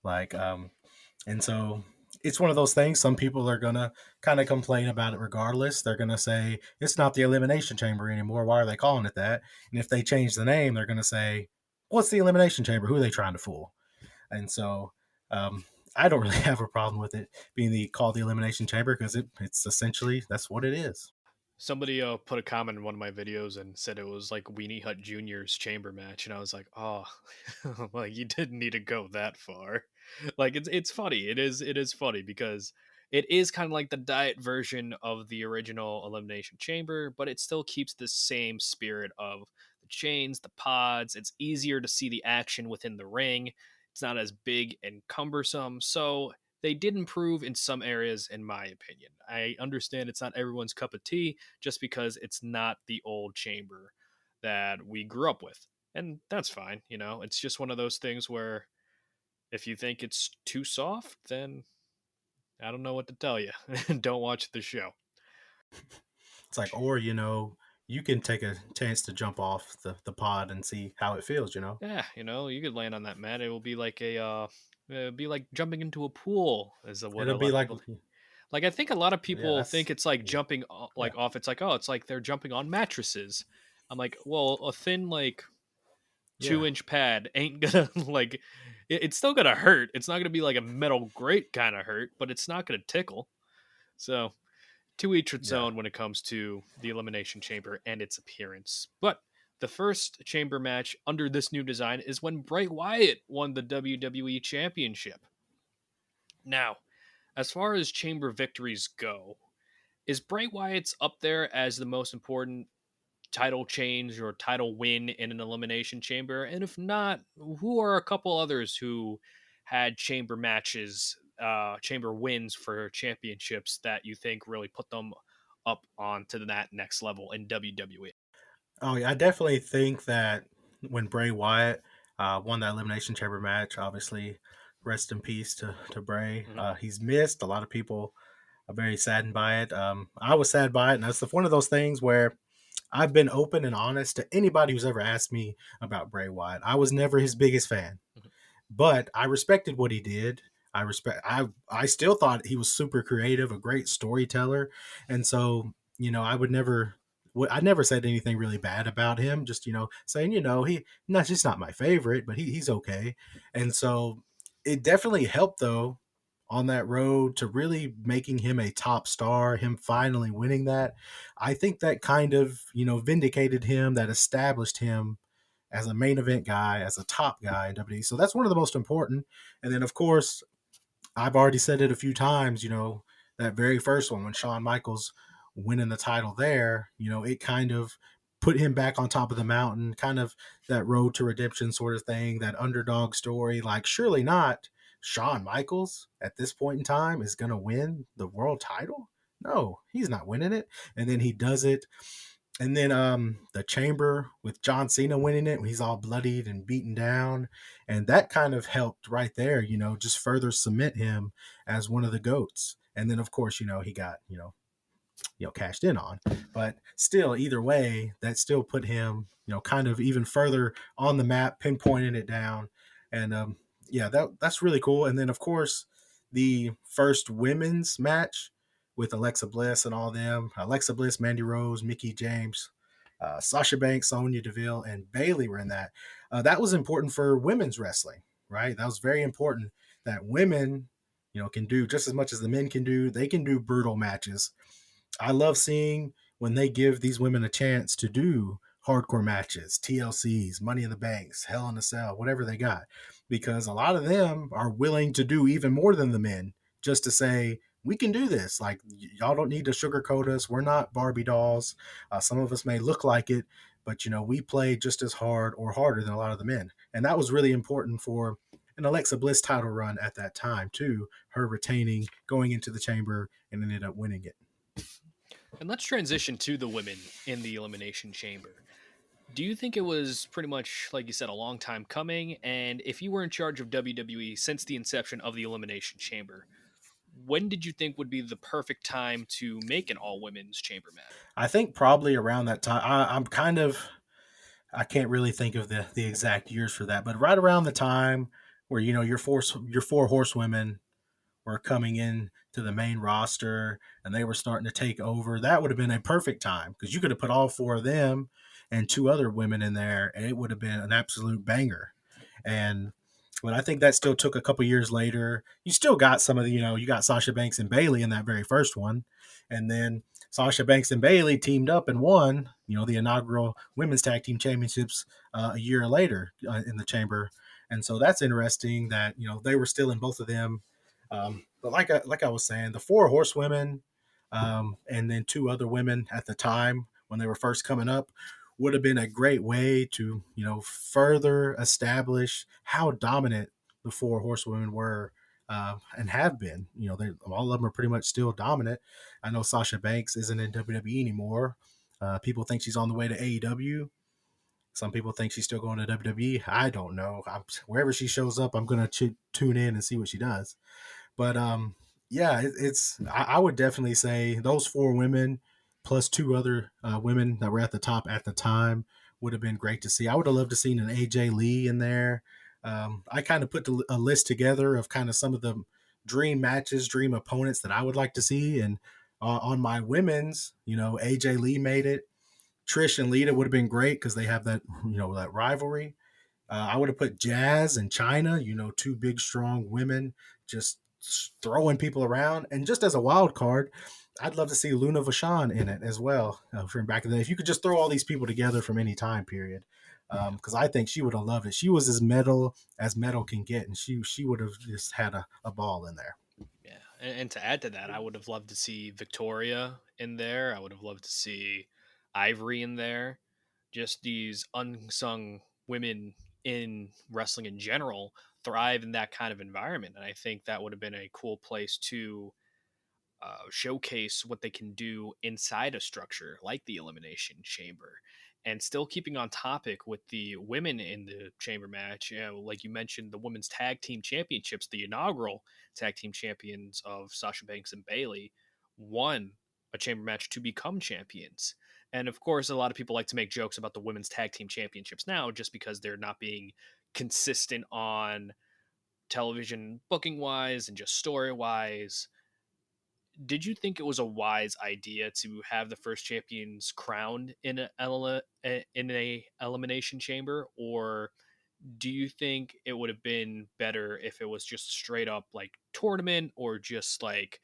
Like, and so it's one of those things. Some people are gonna kind of complain about it regardless. They're gonna say it's not the Elimination Chamber anymore. Why are they calling it that? And if they change the name, they're gonna say, "What's the Elimination Chamber? Who are they trying to fool?" And so, I don't really have a problem with it being called the Elimination Chamber because it's essentially that's what it is. Somebody put a comment in one of my videos and said it was like Weenie Hut Jr.'s chamber match, and I was like, oh, like you didn't need to go that far. Like it's funny. It is funny because it is kind of like the diet version of the original Elimination Chamber, but it still keeps the same spirit of the chains, the pods. It's easier to see the action within the ring. It's not as big and cumbersome, so they did improve in some areas, in my opinion. I understand it's not everyone's cup of tea just because it's not the old chamber that we grew up with. And that's fine, you know. It's just one of those things where if you think it's too soft, then I don't know what to tell you. Don't watch the show. It's like, or you can take a chance to jump off the pod and see how it feels. Yeah, you know, you could land on that mat. It will be like it'd be like jumping into a pool, is what It'll a be lot of like, people. Like I think a lot of yeah, people think it's like yeah, jumping yeah, like off. It's like, oh, it's like they're jumping on mattresses. I'm like, well, a thin like yeah. 2-inch pad ain't gonna like it's still gonna hurt. It's not gonna be like a metal grate kind of hurt, but it's not gonna tickle. So to each its Yeah. own when it comes to the Elimination Chamber and its appearance. But the first chamber match under this new design is when Bray Wyatt won the WWE Championship. Now, as far as chamber victories go, is Bray Wyatt's up there as the most important title change or title win in an elimination chamber? And if not, who are a couple others who had chamber matches, chamber wins for championships that you think really put them up onto that next level in WWE? Oh yeah, I definitely think that when Bray Wyatt won that Elimination Chamber match, obviously, rest in peace to Bray. Mhm. He's missed. A lot of people are very saddened by it. I was sad by it, and that's one of those things where I've been open and honest to anybody who's ever asked me about Bray Wyatt. I was never his biggest fan, Mhm. but I respected what he did. I still thought he was super creative, a great storyteller, and so I would never I never said anything really bad about him. Just saying he not just not my favorite, but he's okay, and so it definitely helped though on that road to really making him a top star, him finally winning that. I think that kind of vindicated him, that established him as a main event guy, as a top guy in WWE. So that's one of the most important. And then, of course, I've already said it a few times, that very first one when Shawn Michaels winning the title there, it kind of put him back on top of the mountain, kind of that road to redemption sort of thing, that underdog story. Like, surely not Shawn Michaels at this point in time is going to win the world title. No, he's not winning it. And then he does it, and then the chamber with John Cena winning it, he's all bloodied and beaten down. And that kind of helped right there, just further cement him as one of the GOATs. And then of course, he got, cashed in on. But still, either way, that still put him, kind of even further on the map, pinpointing it down. And yeah, that's really cool. And then of course, the first women's match with Alexa Bliss and all them, Alexa Bliss, Mandy Rose, Mickey James, Sasha Banks, Sonya Deville, and Bailey were in that. That was important for women's wrestling, right? That was very important that women, can do just as much as the men can do. They can do brutal matches. I love seeing when they give these women a chance to do hardcore matches, TLCs, Money in the Banks, Hell in a Cell, whatever they got, because a lot of them are willing to do even more than the men just to say, we can do this. Like, y'all don't need to sugarcoat us. We're not Barbie dolls. Some of us may look like it, but, we play just as hard or harder than a lot of the men. And that was really important for an Alexa Bliss title run at that time, too. Her retaining, going into the chamber, and ended up winning it. And let's transition to the women in the Elimination Chamber. Do you think it was pretty much, like you said, a long time coming? And if you were in charge of WWE since the inception of the Elimination Chamber, when did you think would be the perfect time to make an all women's chamber match? I think probably around that time. I'm kind of, I can't really think of the exact years for that, but right around the time where your four horsewomen were coming in to the main roster and they were starting to take over, that would have been a perfect time because you could have put all four of them and two other women in there, and it would have been an absolute banger. And but I think that still took a couple years later. You still got some of the, you got Sasha Banks and Bailey in that very first one, and then Sasha Banks and Bailey teamed up and won, the inaugural women's tag team championships a year later in the chamber. And so that's interesting that they were still in both of them. But like I was saying, the four horsewomen, and then two other women at the time when they were first coming up would have been a great way to further establish how dominant the four horsewomen were, and have been. All of them are pretty much still dominant. I know Sasha Banks isn't in WWE anymore. People think she's on the way to AEW. Some people think she's still going to WWE. I don't know. Wherever she shows up, I'm going to tune in and see what she does. But yeah, it's I would definitely say those four women plus two other women that were at the top at the time would have been great to see. I would have loved to seen an AJ Lee in there. I kind of put a list together of kind of some of the dream matches, dream opponents that I would like to see, and on my women's, AJ Lee made it. Trish and Lita would have been great because they have that that rivalry. I would have put Jazz and China, two big, strong women just throwing people around. And just as a wild card, I'd love to see Luna Vachon in it as well from back in the day. If you could just throw all these people together from any time period, because I think she would have loved it. She was as metal can get, and she would have just had a ball in there. Yeah, and to add to that, I would have loved to see Victoria in there. I would have loved to see Ivory in there. Just these unsung women in wrestling in general thrive in that kind of environment, and I think that would have been a cool place to showcase what they can do inside a structure like the Elimination Chamber. And still keeping on topic with the women in the chamber match, like you mentioned, the women's tag team championships, the inaugural tag team champions of Sasha Banks and Bailey won a chamber match to become champions. And of course, a lot of people like to make jokes about the women's tag team championships now just because they're not being consistent on television booking wise and just story wise. Did you think it was a wise idea to have the first champions crowned in a elimination chamber, or do you think it would have been better if it was just straight up like tournament or just like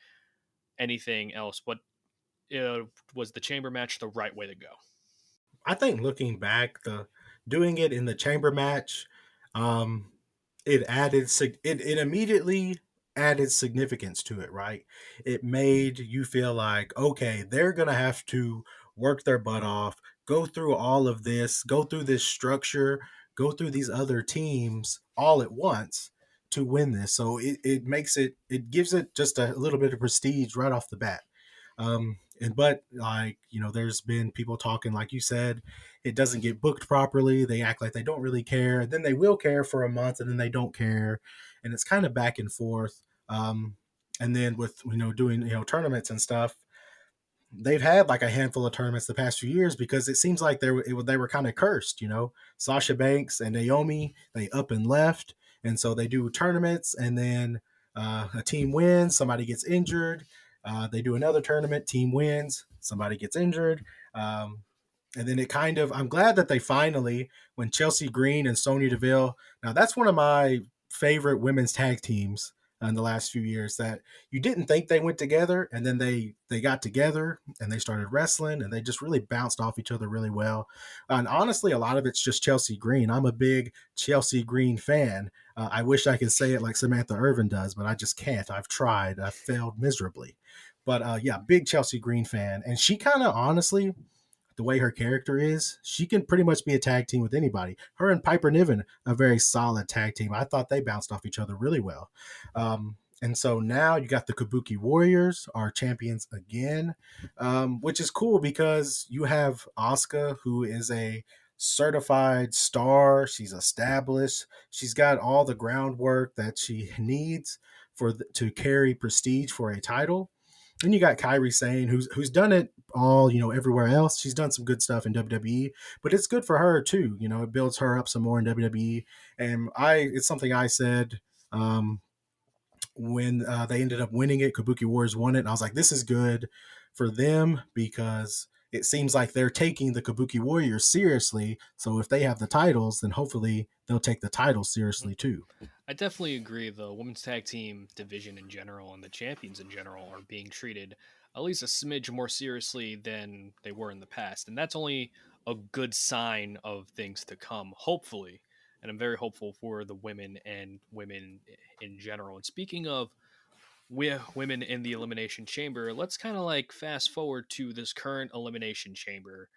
anything else? But was the chamber match the right way to go? I think looking back, the doing it in the chamber match, um, it immediately added significance to it, right? It made you feel like, okay, they're gonna have to work their butt off, go through all of this, go through this structure, go through these other teams all at once to win this. So it gives it just a little bit of prestige right off the bat. But like, there's been people talking, like you said, it doesn't get booked properly. They act like they don't really care. Then they will care for a month and then they don't care. And it's kind of back and forth. And then with, doing, tournaments and stuff, they've had like a handful of tournaments the past few years because it seems like they were kind of cursed. Sasha Banks and Naomi, they up and left, and so they do tournaments, and then a team wins, somebody gets injured. They do another tournament, team wins, somebody gets injured. Um, and then it kind of, I'm glad that they finally, when Chelsea Green and Sonya Deville, now that's one of my favorite women's tag teams in the last few years, that you didn't think they went together, and then they got together and they started wrestling, and they just really bounced off each other really well. And honestly, a lot of it's just Chelsea Green. I'm a big Chelsea Green fan. I wish I could say it like Samantha Irvin does, but I just can't. I've tried. I've failed miserably. But yeah, big Chelsea Green fan. And she kind of honestly, the way her character is, she can pretty much be a tag team with anybody. Her and Piper Niven, a very solid tag team. I thought they bounced off each other really well. And so now you got the Kabuki Warriors, our champions again, which is cool because you have Asuka, who is a certified star. She's established. She's got all the groundwork that she needs to carry prestige for a title. And you got Kyrie Sane, who's done it all, everywhere else. She's done some good stuff in WWE, but it's good for her too. It builds her up some more in WWE. And it's something I said when they ended up winning it. Kabuki Warriors won it, and I was like, this is good for them because it seems like they're taking the Kabuki Warriors seriously. So if they have the titles, then hopefully they'll take the titles seriously too. I definitely agree. The women's tag team division in general and the champions in general are being treated at least a smidge more seriously than they were in the past. And that's only a good sign of things to come, hopefully. And I'm very hopeful for the women and women in general. And speaking of women in the Elimination Chamber, let's kind of like fast forward to this current Elimination Chamber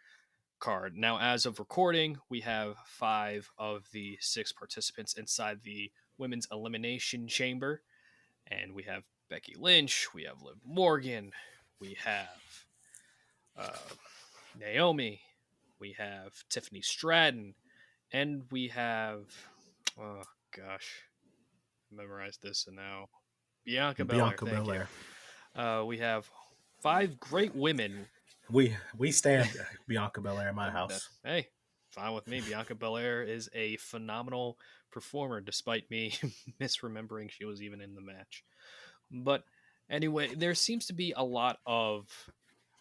card. Now, as of recording, we have 5 of the 6 participants inside the women's elimination chamber, and we have Becky Lynch, we have Liv Morgan, we have uh, Naomi, we have Tiffany Stratton, and we have, oh gosh, memorized this and now Bianca Belair. Bianca Thank Belair. you. We have 5 great women. We stand Bianca Belair in my house. Hey, fine with me. Bianca Belair is a phenomenal performer, despite me misremembering she was even in the match. But anyway, there seems to be a lot of,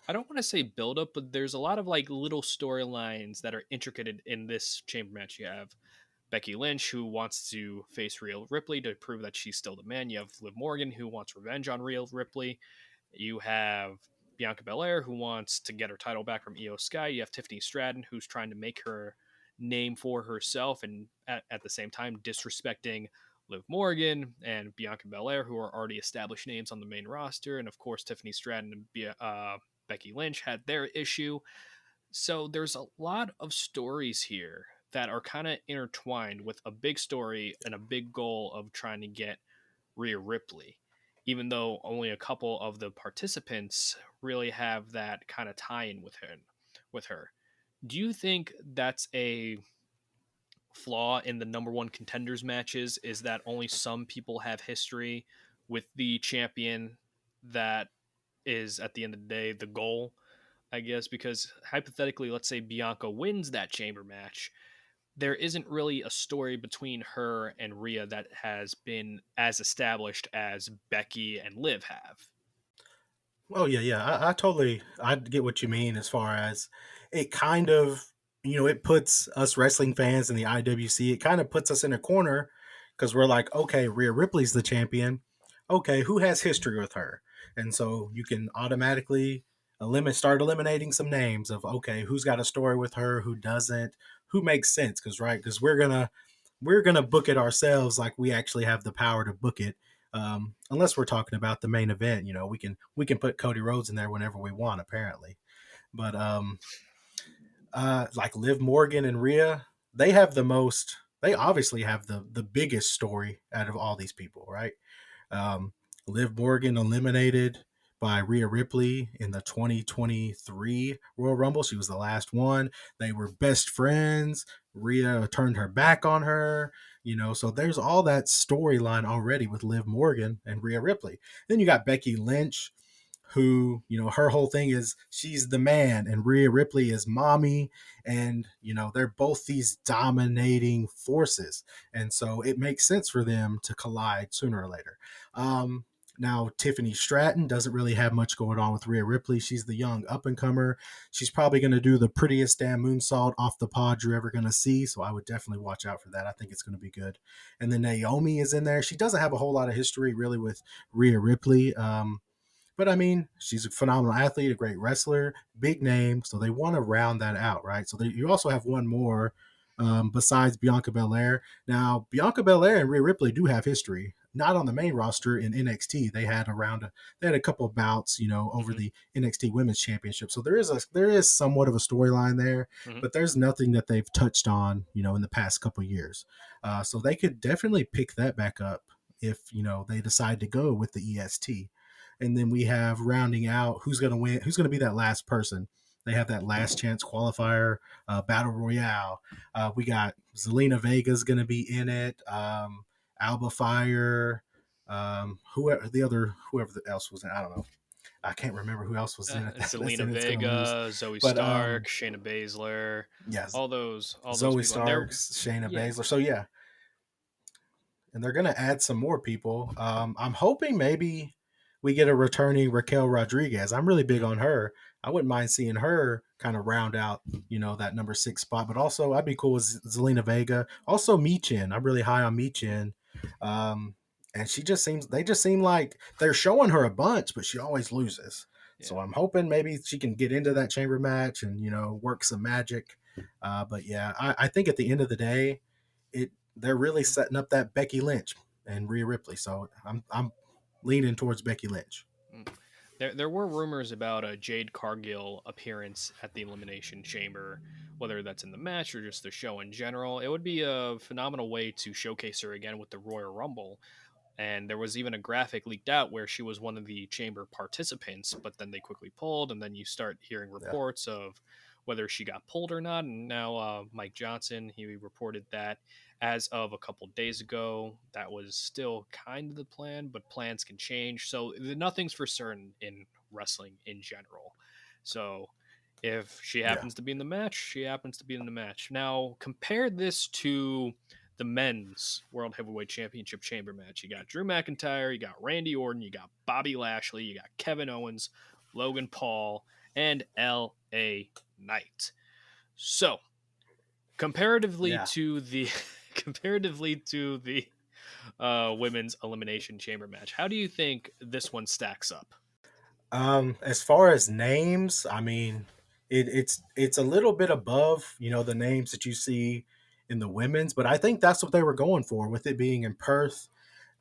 I don't want to say build up, but there's a lot of like little storylines that are intricate in this chamber match. You have Becky Lynch, who wants to face Rhea Ripley to prove that she's still the man. You have Liv Morgan, who wants revenge on Rhea Ripley. You have Bianca Belair, who wants to get her title back from Io Sky. You have Tiffany Stratton, who's trying to make her name for herself and at the same time disrespecting Liv Morgan and Bianca Belair, who are already established names on the main roster. And of course, Tiffany Stratton and Becky Lynch had their issue. So there's a lot of stories here that are kind of intertwined with a big story and a big goal of trying to get Rhea Ripley, even though only a couple of the participants really have that kind of tie-in with her. Do you think that's a flaw in the number one contenders matches, is that only some people have history with the champion that is at the end of the day the goal, I guess? Because hypothetically, let's say Bianca wins that chamber match, there isn't really a story between her and Rhea that has been as established as Becky and Liv have. Oh yeah. I get what you mean as far as it kind of, it puts us wrestling fans in the IWC. It kind of puts us in a corner because we're like, okay, Rhea Ripley's the champion. Okay, who has history with her? And so you can automatically start eliminating some names of, okay, who's got a story with her, who doesn't, who makes sense? Because we're gonna book it ourselves, like we actually have the power to book it. Unless we're talking about the main event, we can put Cody Rhodes in there whenever we want, apparently. But like Liv Morgan and Rhea, they have the most. They obviously have the biggest story out of all these people, right? Liv Morgan eliminated by Rhea Ripley in the 2023 Royal Rumble. She was the last one. They were best friends. Rhea turned her back on her, so there's all that storyline already with Liv Morgan and Rhea Ripley. Then you got Becky Lynch, who, her whole thing is she's the man and Rhea Ripley is mommy. And, they're both these dominating forces. And so it makes sense for them to collide sooner or later. Um, Now, Tiffany Stratton doesn't really have much going on with Rhea Ripley. She's the young up and comer. She's probably going to do the prettiest damn moonsault off the pod you're ever going to see. So I would definitely watch out for that. I think it's going to be good. And then Naomi is in there. She doesn't have a whole lot of history really with Rhea Ripley. But I mean, she's a phenomenal athlete, a great wrestler, big name. So they want to round that out, right? So you also have one more besides Bianca Belair. Now, Bianca Belair and Rhea Ripley do have history. Not on the main roster in NXT. They had a couple of bouts, over Mm-hmm. the NXT Women's Championship. So there is somewhat of a storyline there, Mm-hmm. but there's nothing that they've touched on, in the past couple of years. So they could definitely pick that back up if they decide to go with the EST. And then we have rounding out who's going to win, who's going to be that last person. They have that last chance qualifier battle royale. We got Zelina Vega's going to be in it. Alba Fire, whoever else was in. I don't know. I can't remember who else was in it. That's Zelina in it's going to lose. Vega, Zoe But Stark, Shayna Baszler, yeah, all those Zoe people, and they're Starks, Shayna yeah, Baszler. So yeah, and they're going to add some more people. I'm hoping maybe we get a returning Raquel Rodriguez. I'm really big mm, on her. I wouldn't mind seeing her kind of round out, that number 6 spot. But also, I'd be cool with Zelina Vega. Also, Michin. I'm really high on Michin. Um, and they just seem like they're showing her a bunch, but she always loses. yeah. So I'm hoping maybe she can get into that chamber match and, work some magic. But yeah, I think at the end of the day, they're really setting up that Becky Lynch and Rhea Ripley. So I'm leaning towards Becky Lynch. Mm. There were rumors about a Jade Cargill appearance at the Elimination Chamber, whether that's in the match or just the show in general. It would be a phenomenal way to showcase her again with the Royal Rumble. And there was even a graphic leaked out where she was one of the chamber participants, but then they quickly pulled, and then you start hearing Yeah, reports of whether she got pulled or not. And now Mike Johnson, he reported that as of a couple days ago, that was still kind of the plan, but plans can change. So nothing's for certain in wrestling in general. So if she yeah, happens to be in the match, she happens to be in the match. Now compare this to the men's World Heavyweight Championship chamber match. You got Drew McIntyre, you got Randy Orton, you got Bobby Lashley, you got Kevin Owens, Logan Paul, and LA Knight. So, comparatively yeah. to the comparatively to the women's elimination chamber match, how do you think this one stacks up? As far as names, I mean, it's a little bit above, the names that you see in the women's, but I think that's what they were going for with it being in Perth.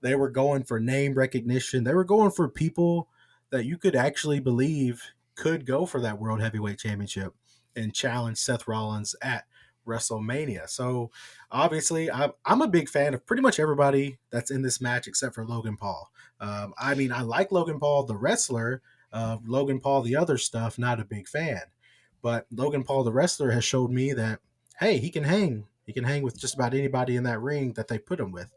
They were going for name recognition. They were going for people that you could actually believe could go for that World Heavyweight Championship and challenge Seth Rollins at WrestleMania. So obviously, I'm a big fan of pretty much everybody that's in this match except for Logan Paul. I mean, I like Logan Paul, the wrestler. Logan Paul, the other stuff, not a big fan. But Logan Paul, the wrestler, has showed me that, hey, he can hang. He can hang with just about anybody in that ring that they put him with.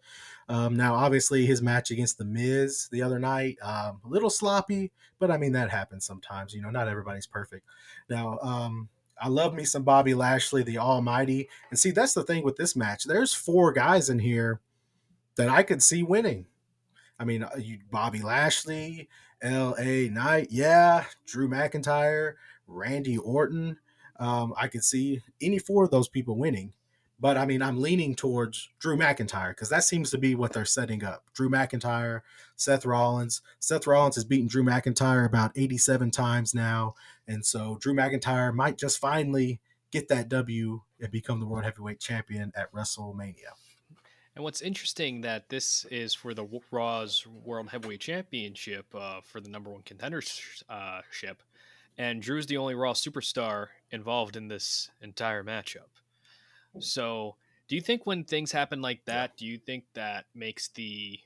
Now, obviously, his match against The Miz the other night, a little sloppy, but I mean, that happens sometimes. Not everybody's perfect. Now, I love me some Bobby Lashley, the Almighty. And see, that's the thing with this match. There's 4 guys in here that I could see winning. I mean, Bobby Lashley, L.A. Knight, yeah, Drew McIntyre, Randy Orton. I could see any 4 of those people winning. But I mean, I'm leaning towards Drew McIntyre because that seems to be what they're setting up. Drew McIntyre, Seth Rollins. Seth Rollins has beaten Drew McIntyre about 87 times now. And so Drew McIntyre might just finally get that W and become the World Heavyweight Champion at WrestleMania. And what's interesting that this is for the Raw's World Heavyweight Championship for the number one contendership, and Drew's the only Raw superstar involved in this entire matchup. So, do you think when things happen like Yeah. that, do you think that makes the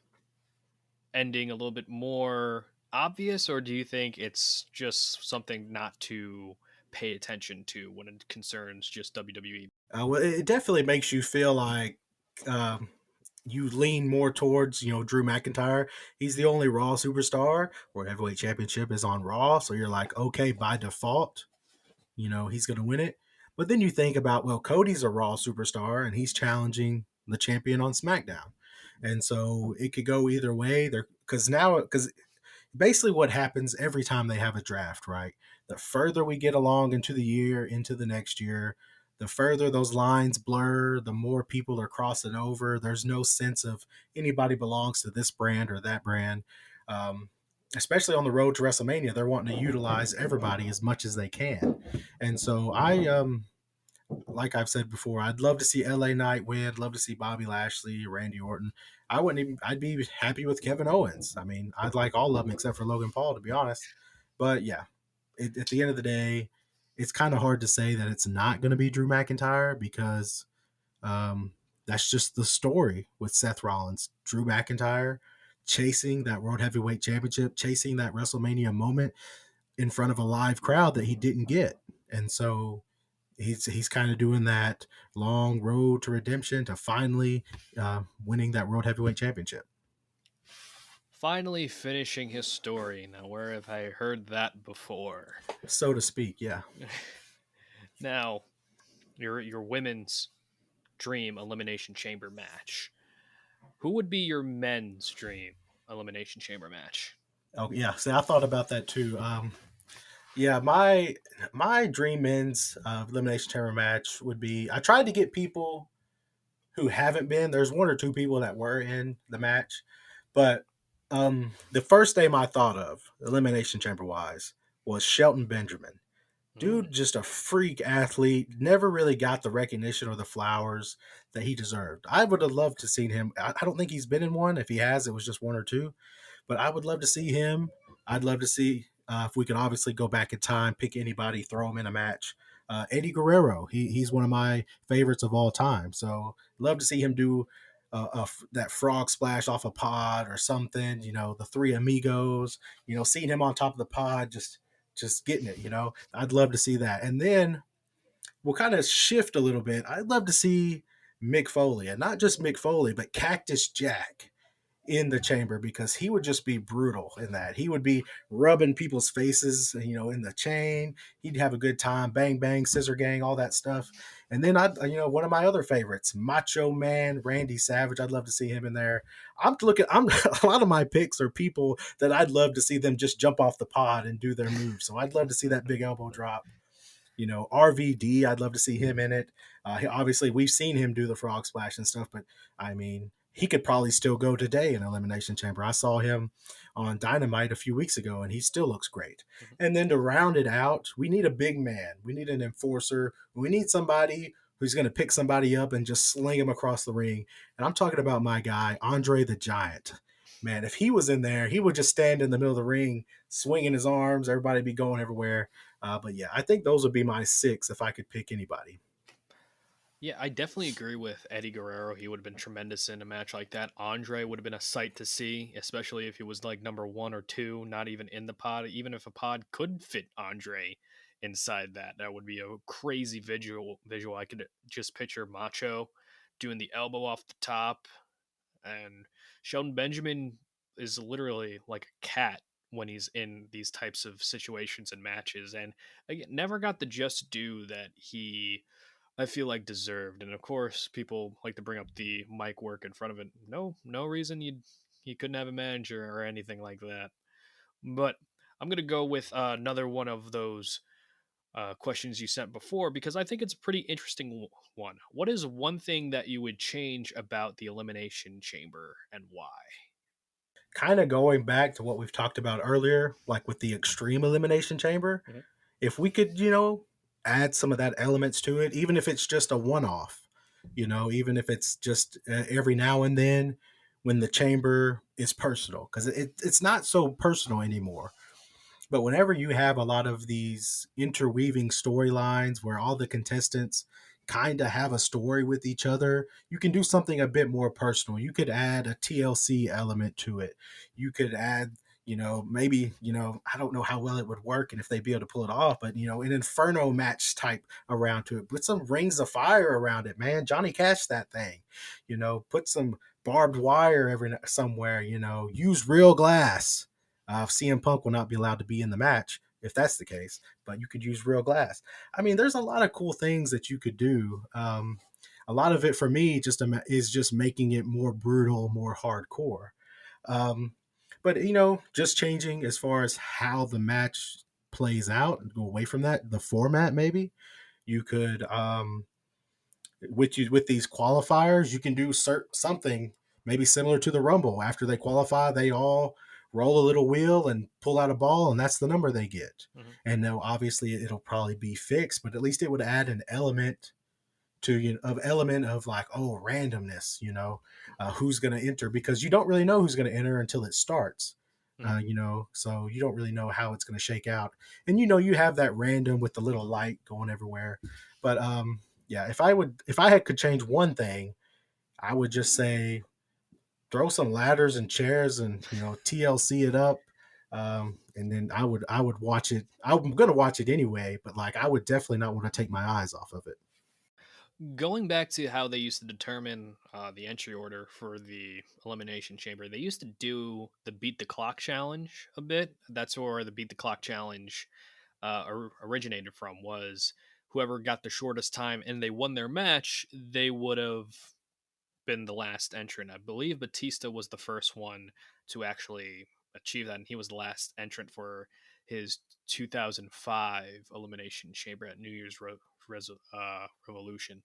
ending a little bit more obvious, or do you think it's just something not to pay attention to when it concerns just WWE? Well, it definitely makes you feel like um, you lean more towards, Drew McIntyre. He's the only Raw superstar where heavyweight championship is on Raw. So you're like, okay, by default, he's going to win it. But then you think about, well, Cody's a Raw superstar and he's challenging the champion on SmackDown. And so it could go either way there, because basically what happens every time they have a draft, right? The further we get along into the year, into the next year, the further those lines blur, the more people are crossing over. There's no sense of anybody belongs to this brand or that brand. Um, Especially on the road to WrestleMania, they're wanting to utilize everybody as much as they can. And so like I've said before, I'd love to see LA Knight win. I'd love to see Bobby Lashley, Randy Orton. I'd be happy with Kevin Owens. I mean, I'd like all of them except for Logan Paul, to be honest. But yeah, at the end of the day, it's kind of hard to say that it's not going to be Drew McIntyre because um, that's just the story with Seth Rollins. Drew McIntyre chasing that World Heavyweight Championship, chasing that WrestleMania moment in front of a live crowd that he didn't get. And so he's kind of doing that long road to redemption to finally winning that World Heavyweight Championship. Finally finishing his story. Now, where have I heard that before? So to speak, yeah. Now, your women's dream elimination chamber match. Who would be your men's dream elimination chamber match? Oh yeah, see, I thought about that too. Yeah, my dream men's elimination chamber match would be. I tried to get people who haven't been. There's one or two people that were in the match, but the first name I thought of elimination chamber wise was Shelton Benjamin. Dude, just a freak athlete. Never really got the recognition or the flowers that he deserved. I would have loved to seen him. I don't think he's been in one. If he has, it was just one or two. But I would love to see him. I'd love to see if we could obviously go back in time, pick anybody, throw him in a match. Eddie Guerrero, he's one of my favorites of all time. So love to see him do that frog splash off a pod or something. The three amigos. Seeing him on top of the pod, just getting it. I'd love to see that. And then we'll kind of shift a little bit. I'd love to see Mick Foley, and not just Mick Foley, but Cactus Jack in the chamber, because he would just be brutal in that. He would be rubbing people's faces, in the chain. He'd have a good time. Bang, bang, scissor gang, all that stuff. And then one of my other favorites, Macho Man Randy Savage. I'd love to see him in there. I'm a lot of my picks are people that I'd love to see them just jump off the pod and do their move. So I'd love to see that big elbow drop. RVD, I'd love to see him in it. Obviously, we've seen him do the frog splash and stuff, but I mean, he could probably still go today in Elimination Chamber. I saw him on Dynamite a few weeks ago, and he still looks great. Mm-hmm. And then to round it out, we need a big man. We need an enforcer. We need somebody who's going to pick somebody up and just sling him across the ring. And I'm talking about my guy, Andre the Giant. Man, if he was in there, he would just stand in the middle of the ring, swinging his arms. Everybody be going everywhere. But yeah, I think those would be my 6 if I could pick anybody. Yeah, I definitely agree with Eddie Guerrero. He would have been tremendous in a match like that. Andre would have been a sight to see, especially if he was like number 1 or 2, not even in the pod. Even if a pod could fit Andre inside that, that would be a crazy visual. I could just picture Macho doing the elbow off the top, and Sheldon Benjamin is literally like a cat when he's in these types of situations and matches, and again, never got the just due that he, I feel like, deserved. And of course, people like to bring up the mic work in front of it. No reason he couldn't have a manager or anything like that. But I'm gonna go with another one of those questions you sent before, because I think it's a pretty interesting one. What is one thing that you would change about the Elimination Chamber, and why? Kind of going back to what we've talked about earlier, like with the Extreme Elimination Chamber, mm-hmm. If we could, add some of that elements to it, even if it's just a one-off, even if it's just every now and then when the chamber is personal, because it's not so personal anymore. But whenever you have a lot of these interweaving storylines where all the contestants kind of have a story with each other, you can do something a bit more personal. You could add a TLC element to it. You could add, maybe, I don't know how well it would work and if they'd be able to pull it off, but, an Inferno match type around to it. Put some rings of fire around it, man. Johnny Cash that thing, put some barbed wire somewhere. Use real glass. CM Punk will not be allowed to be in the match if that's the case, but you could use real glass. I mean, there's a lot of cool things that you could do. A lot of it for me is just making it more brutal, more hardcore. Um, but just changing as far as how the match plays out and go away from that, the format maybe you could with these qualifiers, you can do something maybe similar to the Rumble. After they qualify, they all roll a little wheel and pull out a ball, and that's the number they get. Mhm. And now, obviously, it'll probably be fixed, but at least it would add an element to element of like, oh, randomness. Who's going to enter, because you don't really know who's going to enter until it starts. Mhm. So you don't really know how it's going to shake out, and you have that random with the little light going everywhere. But yeah, if I could change one thing, I would just say throw some ladders and chairs and TLC it up. And then I would watch it. I'm gonna watch it anyway, but like I would definitely not want to take my eyes off of it. Going back to how they used to determine the entry order for the Elimination Chamber, they used to do the Beat the Clock challenge a bit. That's where the Beat the Clock challenge originated from. Was whoever got the shortest time and they won their match, they would have been the last entrant. I believe Batista was the first one to actually achieve that, and he was the last entrant for his 2005 Elimination Chamber at New Year's Revolution.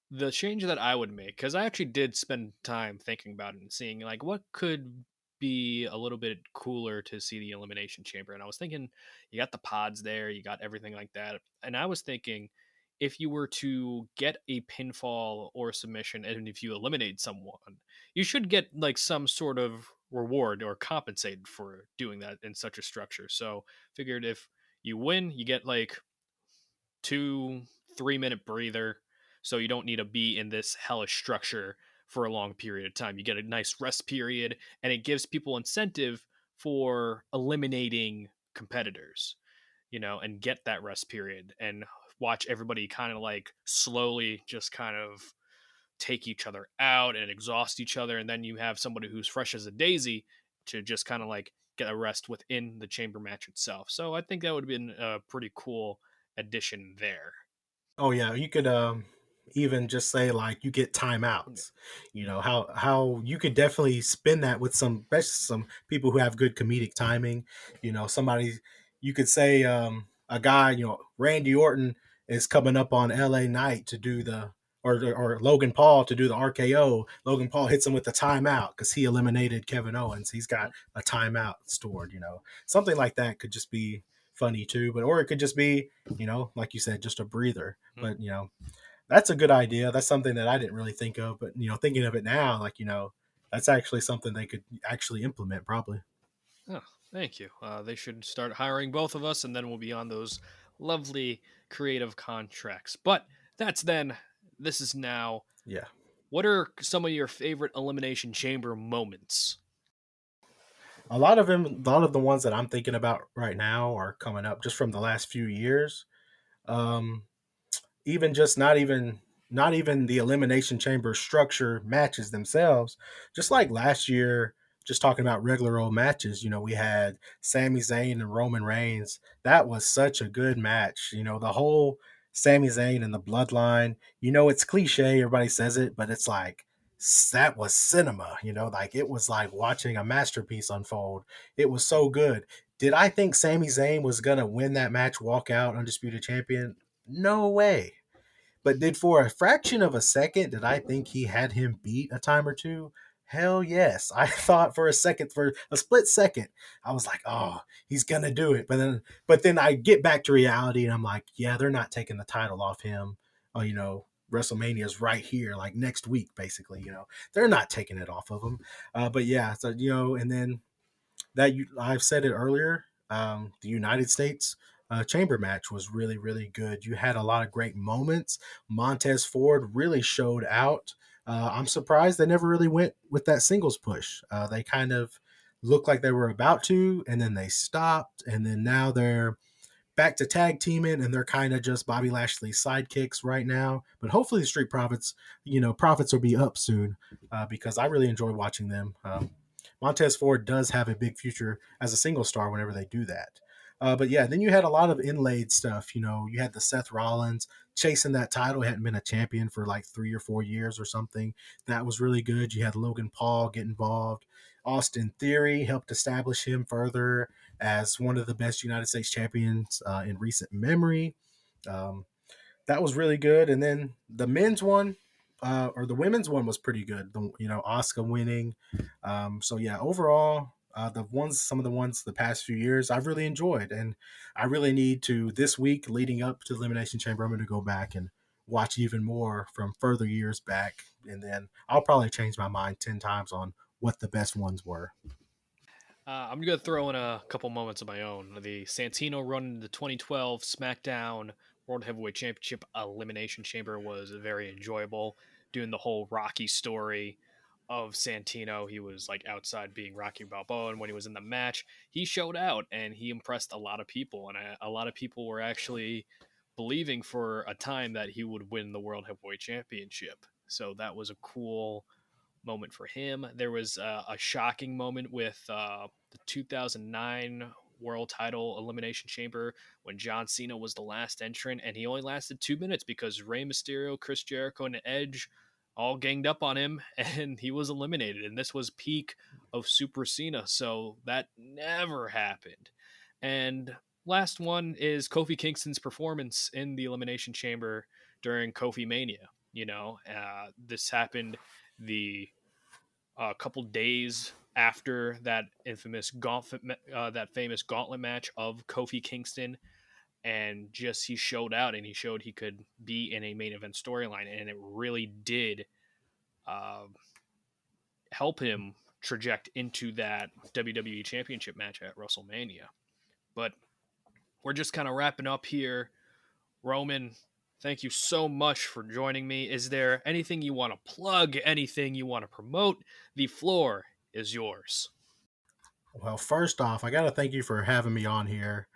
The change that I would make, because I actually did spend time thinking about it and seeing like what could be a little bit cooler to see the Elimination Chamber, and I was thinking you got the pods there, you got everything like that, and I was thinking if you were to get a pinfall or submission and if you eliminate someone, you should get like some sort of reward or compensated for doing that in such a structure. So figured if you win, you get like 2 3 minute breather, so you don't need to be in this hellish structure for a long period of time. You get a nice rest period, and it gives people incentive for eliminating competitors, and get that rest period and watch everybody kind of like slowly just kind of take each other out and exhaust each other. And then you have somebody who's fresh as a daisy to just kind of like get a rest within the chamber match itself. So I think that would have been a pretty cool addition there. Oh yeah, you could even just say like you get timeouts. How you could definitely spin that with some people who have good comedic timing. Somebody you could say a guy, Randy Orton is coming up on LA Knight to do the or Logan Paul to do the RKO. Logan Paul hits him with the timeout because he eliminated Kevin Owens. He's got a timeout stored. Something like that could just be funny too. Or it could just be like you said, just a breather. Mm-hmm. But that's a good idea. That's something that I didn't really think of. But thinking of it now, like that's actually something they could actually implement probably. Oh, thank you. They should start hiring both of us, and then we'll be on those lovely creative contracts. But that's then. This is now. Yeah. What are some of your favorite Elimination Chamber moments? A lot of them, a lot of the ones that I'm thinking about right now are coming up just from the last few years. Um, even just not even the elimination chamber structure matches themselves, just like last year, just talking about regular old matches, we had Sami Zayn and Roman Reigns. That was such a good match. The whole Sami Zayn and the bloodline, it's cliche, everybody says it, but it's like that was cinema, like it was like watching a masterpiece unfold. It was so good. Did I think Sami Zayn was gonna win that match, walk out undisputed champion? No way. But did for a fraction of a second did I think he had him beat a time or two? Hell yes. I thought for a second, for a split second, I was like, oh, he's gonna do it. But then I get back to reality and I'm like, yeah, they're not taking the title off him. Oh, WrestleMania's right here, like next week, basically. They're not taking it off of him. But yeah, so and then I've said it earlier. The United States chamber match was really, really good. You had a lot of great moments. Montez Ford really showed out. I'm surprised they never really went with that singles push. They kind of looked like they were about to, and then they stopped, and then now they're back to tag teaming, and they're kind of just Bobby Lashley's sidekicks right now. But hopefully, the Street Profits, profits will be up soon because I really enjoy watching them. Montez Ford does have a big future as a single star whenever they do that. But yeah, then you had a lot of inlaid stuff. You had the Seth Rollins chasing that title. He hadn't been a champion for like 3 or 4 years or something. That was really good. You had Logan Paul get involved. Austin Theory helped establish him further as one of the best United States champions in recent memory. Um, that was really good. And then the men's one, or the women's one, was pretty good. Oscar winning. So yeah, overall, some of the ones the past few years, I've really enjoyed, and I really need to this week leading up to the Elimination Chamber. I'm going to go back and watch even more from further years back, and then I'll probably change my mind 10 times on what the best ones were. I'm going to throw in a couple moments of my own. The Santino run in the 2012 SmackDown World Heavyweight Championship Elimination Chamber was very enjoyable. Doing the whole Rocky story of Santino. He was like outside being Rocky Balboa, and when he was in the match, he showed out and he impressed a lot of people. And a lot of people were actually believing for a time that he would win the World Heavyweight Championship. So that was a cool moment for him. There was a shocking moment with the 2009 World Title Elimination Chamber when John Cena was the last entrant, and he only lasted 2 minutes because Rey Mysterio, Chris Jericho, and Edge all ganged up on him, and he was eliminated. And this was peak of Super Cena, so that never happened. And last one is Kofi Kingston's performance in the Elimination Chamber during Kofi Mania. This happened the a couple days after that that famous gauntlet match of Kofi Kingston, and just he showed out and he showed he could be in a main event storyline, and it really did uh, help him traject into that WWE Championship match at WrestleMania. But we're just kind of wrapping up here. Roman, thank you so much for joining me. Is there anything you want to plug, anything you want to promote? The floor is yours. Well, first off, I got to thank you for having me on here.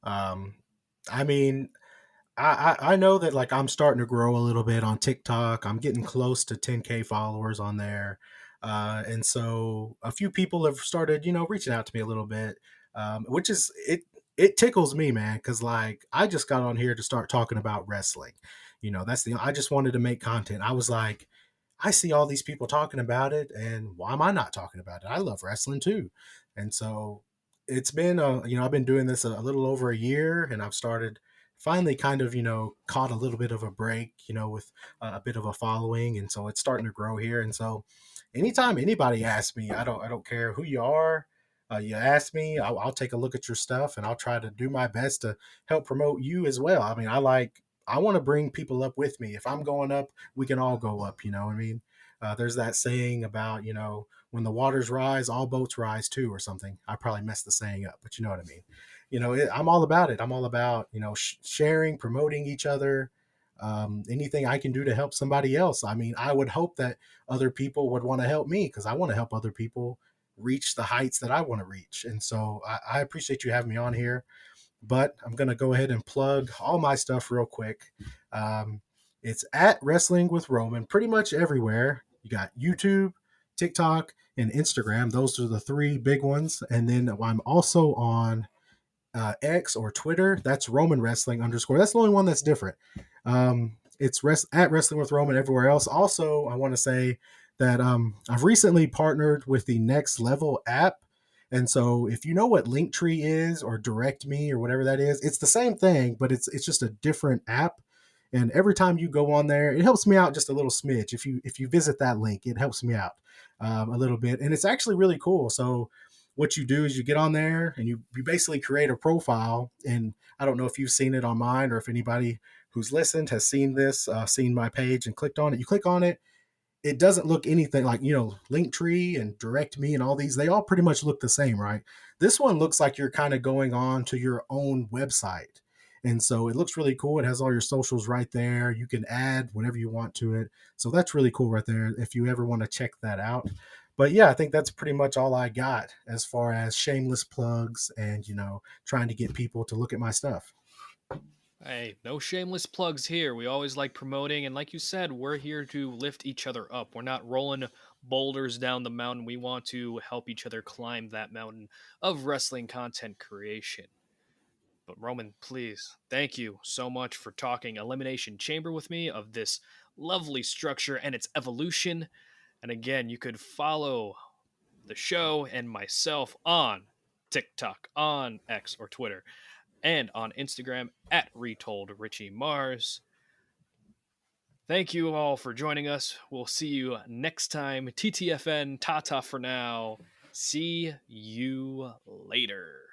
Um, I mean, I know that like I'm starting to grow a little bit on TikTok. I'm getting close to 10K followers on there. And so a few people have started, reaching out to me a little bit, which is it tickles me, man, because like I just got on here to start talking about wrestling. I just wanted to make content. I was like, I see all these people talking about it, and why am I not talking about it? I love wrestling too. And so it's been, I've been doing this a little over a year, and I've started finally kind of, caught a little bit of a break, with a bit of a following. And so it's starting to grow here. And so anytime anybody asks me, I don't care who you are. You ask me, I'll take a look at your stuff and I'll try to do my best to help promote you as well. I mean, I want to bring people up with me. If I'm going up, we can all go up. You know what I mean? There's that saying about, when the waters rise, all boats rise too, or something. I probably messed the saying up, but you know what I mean. I'm all about it. I'm all about, sharing, promoting each other, anything I can do to help somebody else. I mean, I would hope that other people would want to help me because I want to help other people reach the heights that I want to reach. And so I appreciate you having me on here, but I'm going to go ahead and plug all my stuff real quick. Um, it's at Wrestling with Roman pretty much everywhere. You got YouTube, TikTok, and Instagram. Those are the three big ones. And then I'm also on X or Twitter. That's Roman Wrestling _ That's the only one that's different. It's at Wrestling with Roman everywhere else. Also, I want to say that I've recently partnered with the Next Level app. And so if you know what Linktree is or Direct Me or whatever that is, it's the same thing, but it's just a different app. And every time you go on there, it helps me out just a little smidge. If you visit that link, it helps me out a little bit. And it's actually really cool. So what you do is you get on there and you basically create a profile. And I don't know if you've seen it on mine or if anybody who's listened has seen this, seen my page and clicked on it. You click on it, it doesn't look anything like, Linktree and Direct Me and all these, they all pretty much look the same, right? This one looks like you're kind of going on to your own website. And so it looks really cool. It has all your socials right there. You can add whatever you want to it. So that's really cool right there if you ever want to check that out. But yeah, I think that's pretty much all I got as far as shameless plugs and, trying to get people to look at my stuff. Hey, no shameless plugs here. We always like promoting, and like you said, we're here to lift each other up. We're not rolling boulders down the mountain. We want to help each other climb that mountain of wrestling content creation. But Roman, please, thank you so much for talking Elimination Chamber with me, of this lovely structure and its evolution. And again, you could follow the show and myself on TikTok, on X or Twitter, and on Instagram at Retold Richie Mars. Thank you all for joining us. We'll see you next time. TTFN, Tata for now. See you later.